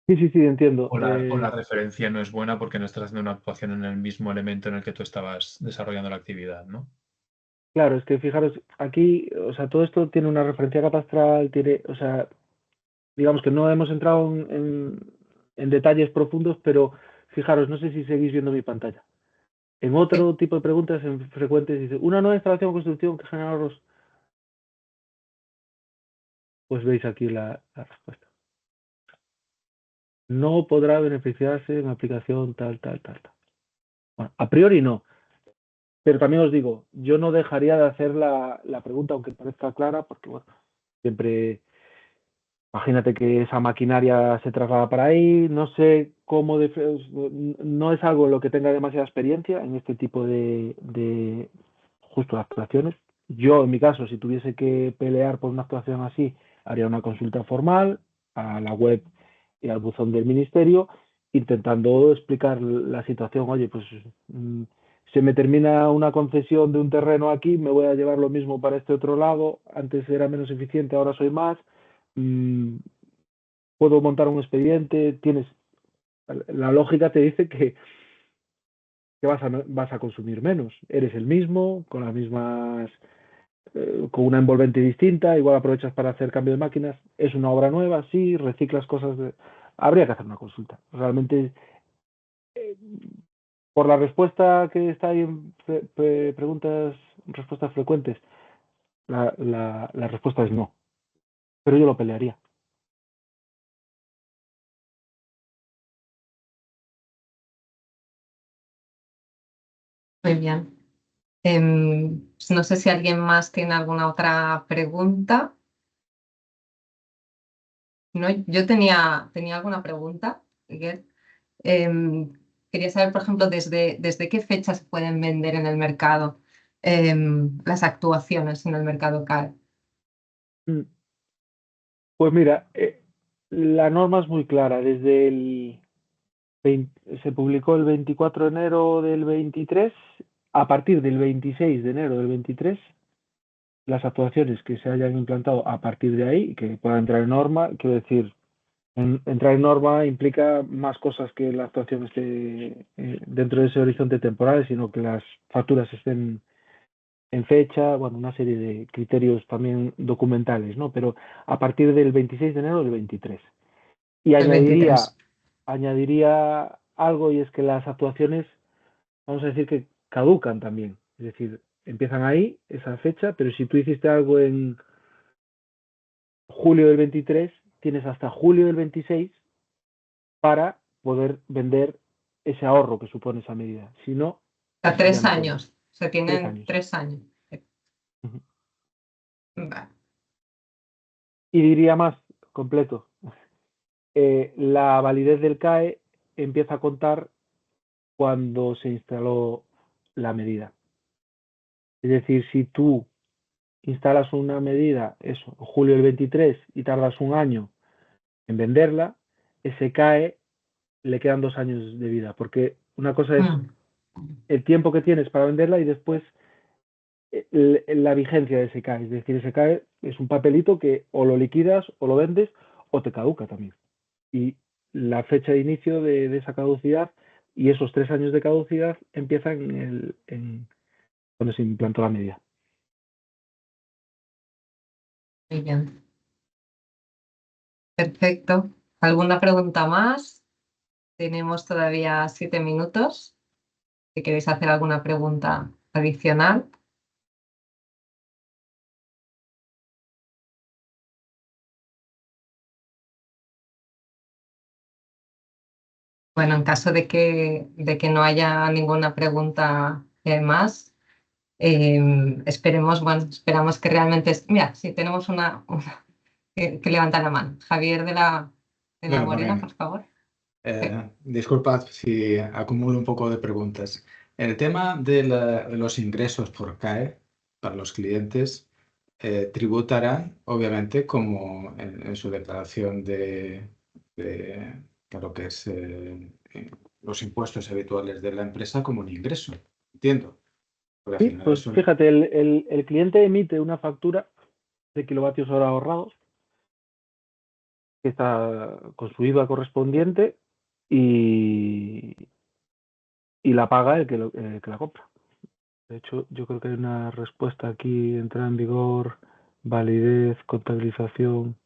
Sí, entiendo. o la referencia no es buena porque no estás haciendo una actuación en el mismo elemento en el que tú estabas desarrollando la actividad, ¿no? Claro, es que fijaros, aquí, o sea, todo esto tiene una referencia catastral, tiene, o sea, digamos que no hemos entrado en detalles profundos, pero fijaros, no sé si seguís viendo mi pantalla. En otro tipo de preguntas frecuentes dice, una nueva instalación o construcción que genera ahorros. Pues veis aquí la respuesta. No podrá beneficiarse en aplicación tal. Bueno, a priori no. Pero también os digo, yo no dejaría de hacer la pregunta, aunque parezca clara, porque bueno, siempre, imagínate que esa maquinaria se traslada para ahí, no sé cómo, no es algo en lo que tenga demasiada experiencia en este tipo de justo actuaciones. Yo, en mi caso, si tuviese que pelear por una actuación así, haría una consulta formal a la web y al buzón del ministerio, intentando explicar la situación. Oye, pues se me termina una concesión de un terreno aquí, me voy a llevar lo mismo para este otro lado, antes era menos eficiente, ahora soy más. Puedo montar un expediente, la lógica te dice que vas a consumir menos, eres el mismo, con las mismas, con una envolvente distinta, igual aprovechas para hacer cambio de máquinas, es una obra nueva, sí, reciclas cosas, habría que hacer una consulta. Realmente, por la respuesta que está ahí en respuestas frecuentes, la respuesta es no, pero yo lo pelearía. Muy bien. No sé si alguien más tiene alguna otra pregunta. No, yo tenía alguna pregunta, Miguel. Quería saber, por ejemplo, desde qué fecha se pueden vender en el mercado las actuaciones en el mercado CAE. Pues mira, la norma es muy clara. Desde se publicó el 24 de enero del 23, a partir del 26 de enero del 23, las actuaciones que se hayan implantado a partir de ahí, que puedan entrar en norma, quiero decir, entrar en norma implica más cosas que la actuación esté dentro de ese horizonte temporal, sino que las facturas estén en fecha, bueno, una serie de criterios también documentales, ¿no? Pero a partir del 26 de enero del 23. Y El 23. añadiría algo, y es que las actuaciones, vamos a decir que caducan también. Es decir, empiezan ahí, esa fecha, pero si tú hiciste algo en julio del 23, tienes hasta julio del 26 para poder vender ese ahorro que supone esa medida. Si no, A ya 3 no puedes. años. Se 3 tienen años. 3 años. Ujú. Vale. Y diría más, completo, la validez del CAE empieza a contar cuando se instaló la medida. Es decir, si tú instalas una medida, eso, en julio del 23 y tardas un año en venderla, ese CAE le quedan 2 años de vida, porque una cosa es el tiempo que tienes para venderla y después la vigencia de ese CAE. Es decir, ese CAE es un papelito que o lo liquidas o lo vendes o te caduca también. Y la fecha de inicio de esa caducidad y esos 3 años de caducidad empiezan cuando se implantó la medida. Muy bien. Perfecto. ¿Alguna pregunta más? Tenemos todavía 7 minutos. Si queréis hacer alguna pregunta adicional. Bueno, en caso de que no haya ninguna pregunta más, esperamos que realmente... Mira, sí, tenemos una que levanta la mano. Javier de la Morena, por favor. Disculpad si acumulo un poco de preguntas. El tema de los ingresos por CAE para los clientes tributarán, obviamente, como en su declaración de lo que es los impuestos habituales de la empresa como un ingreso. Entiendo. Porque al Sí, final pues eso... fíjate, el cliente emite una factura de kilovatios hora ahorrados que está con su IVA correspondiente y la paga el que la compra. De hecho, yo creo que hay una respuesta aquí, entrada en vigor, validez, contabilización.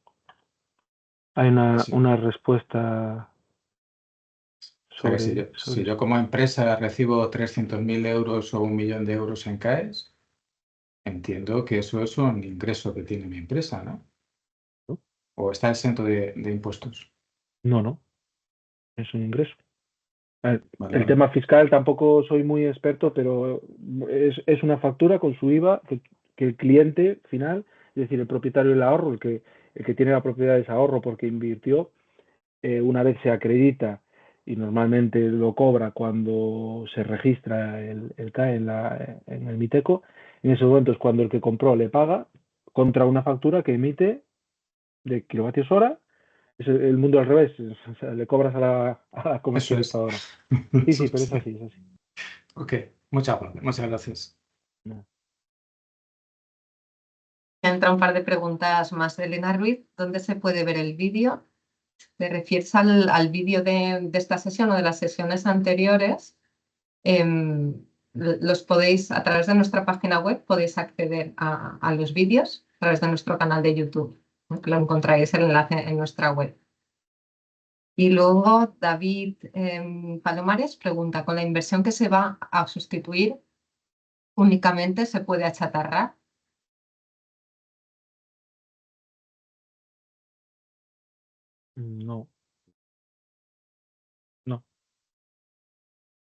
Hay Sí. una respuesta O sea que sobre si yo eso. como empresa recibo 300.000 euros o 1.000.000 de euros en CAEs, entiendo que eso es un ingreso que tiene mi empresa, ¿no? ¿No? ¿O está exento de impuestos? No, es un ingreso. Vale, El vale. tema fiscal tampoco soy muy experto, pero es una factura con su IVA que el cliente final, es decir, el propietario del ahorro, el que tiene la propiedad de ese ahorro porque invirtió, una vez se acredita y normalmente lo cobra cuando se registra el CAE en el MITECO, en ese momento es cuando el que compró le paga contra una factura que emite de kilovatios hora. Es el mundo al revés, o sea, le cobras a la Eso es. comercializadora. Eso Sí, pero es. es así, es así. Ok, muchas gracias. No. Entra un par de preguntas más de Elena Ruiz. ¿Dónde se puede ver el vídeo? ¿Te refieres al vídeo de esta sesión o de las sesiones anteriores? Los podéis, a través de nuestra página web, podéis acceder a los vídeos a través de nuestro canal de YouTube. Lo encontraréis el enlace en nuestra web. Y luego David Palomares pregunta, ¿con la inversión que se va a sustituir únicamente se puede achatarrar? No.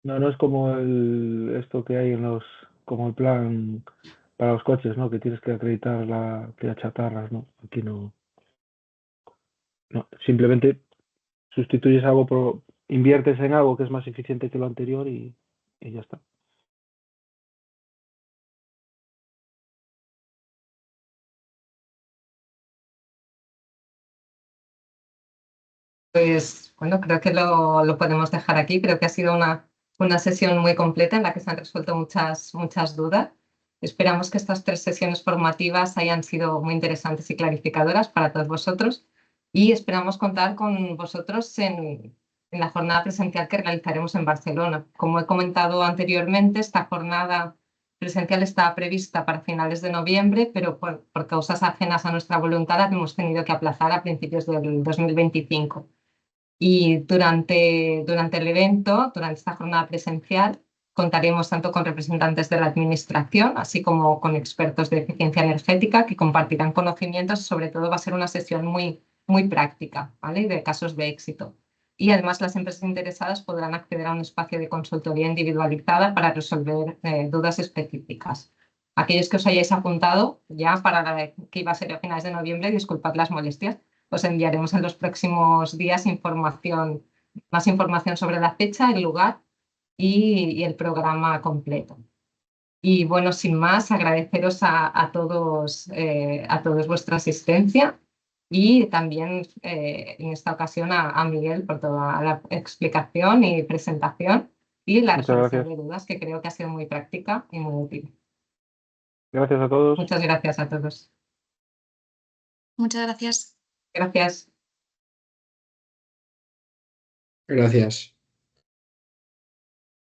No es como esto que hay como el plan para los coches, ¿no? Que tienes que acreditar que chatarras, ¿no? Aquí no. No, simplemente sustituyes algo inviertes en algo que es más eficiente que lo anterior y ya está. Pues bueno, creo que lo podemos dejar aquí. Creo que ha sido una sesión muy completa en la que se han resuelto muchas dudas. Esperamos que estas 3 sesiones formativas hayan sido muy interesantes y clarificadoras para todos vosotros y esperamos contar con vosotros en la jornada presencial que realizaremos en Barcelona. Como he comentado anteriormente, esta jornada presencial estaba prevista para finales de noviembre, pero por causas ajenas a nuestra voluntad la hemos tenido que aplazar a principios del 2025. Y durante el evento, durante esta jornada presencial, contaremos tanto con representantes de la administración, así como con expertos de eficiencia energética que compartirán conocimientos. Sobre todo va a ser una sesión muy práctica, ¿vale? De casos de éxito. Y además las empresas interesadas podrán acceder a un espacio de consultoría individualizada para resolver dudas específicas. Aquellos que os hayáis apuntado ya para que iba a ser a finales de noviembre, disculpad las molestias, os enviaremos en los próximos días más información sobre la fecha, el lugar y el programa completo. Y bueno, sin más, agradeceros a todos vuestra asistencia y también en esta ocasión a Miguel por toda la explicación y presentación y la Muchas resolución gracias. de dudas, que creo que ha sido muy práctica y muy útil. Gracias a todos. Muchas gracias a todos. Muchas gracias. Gracias. Gracias.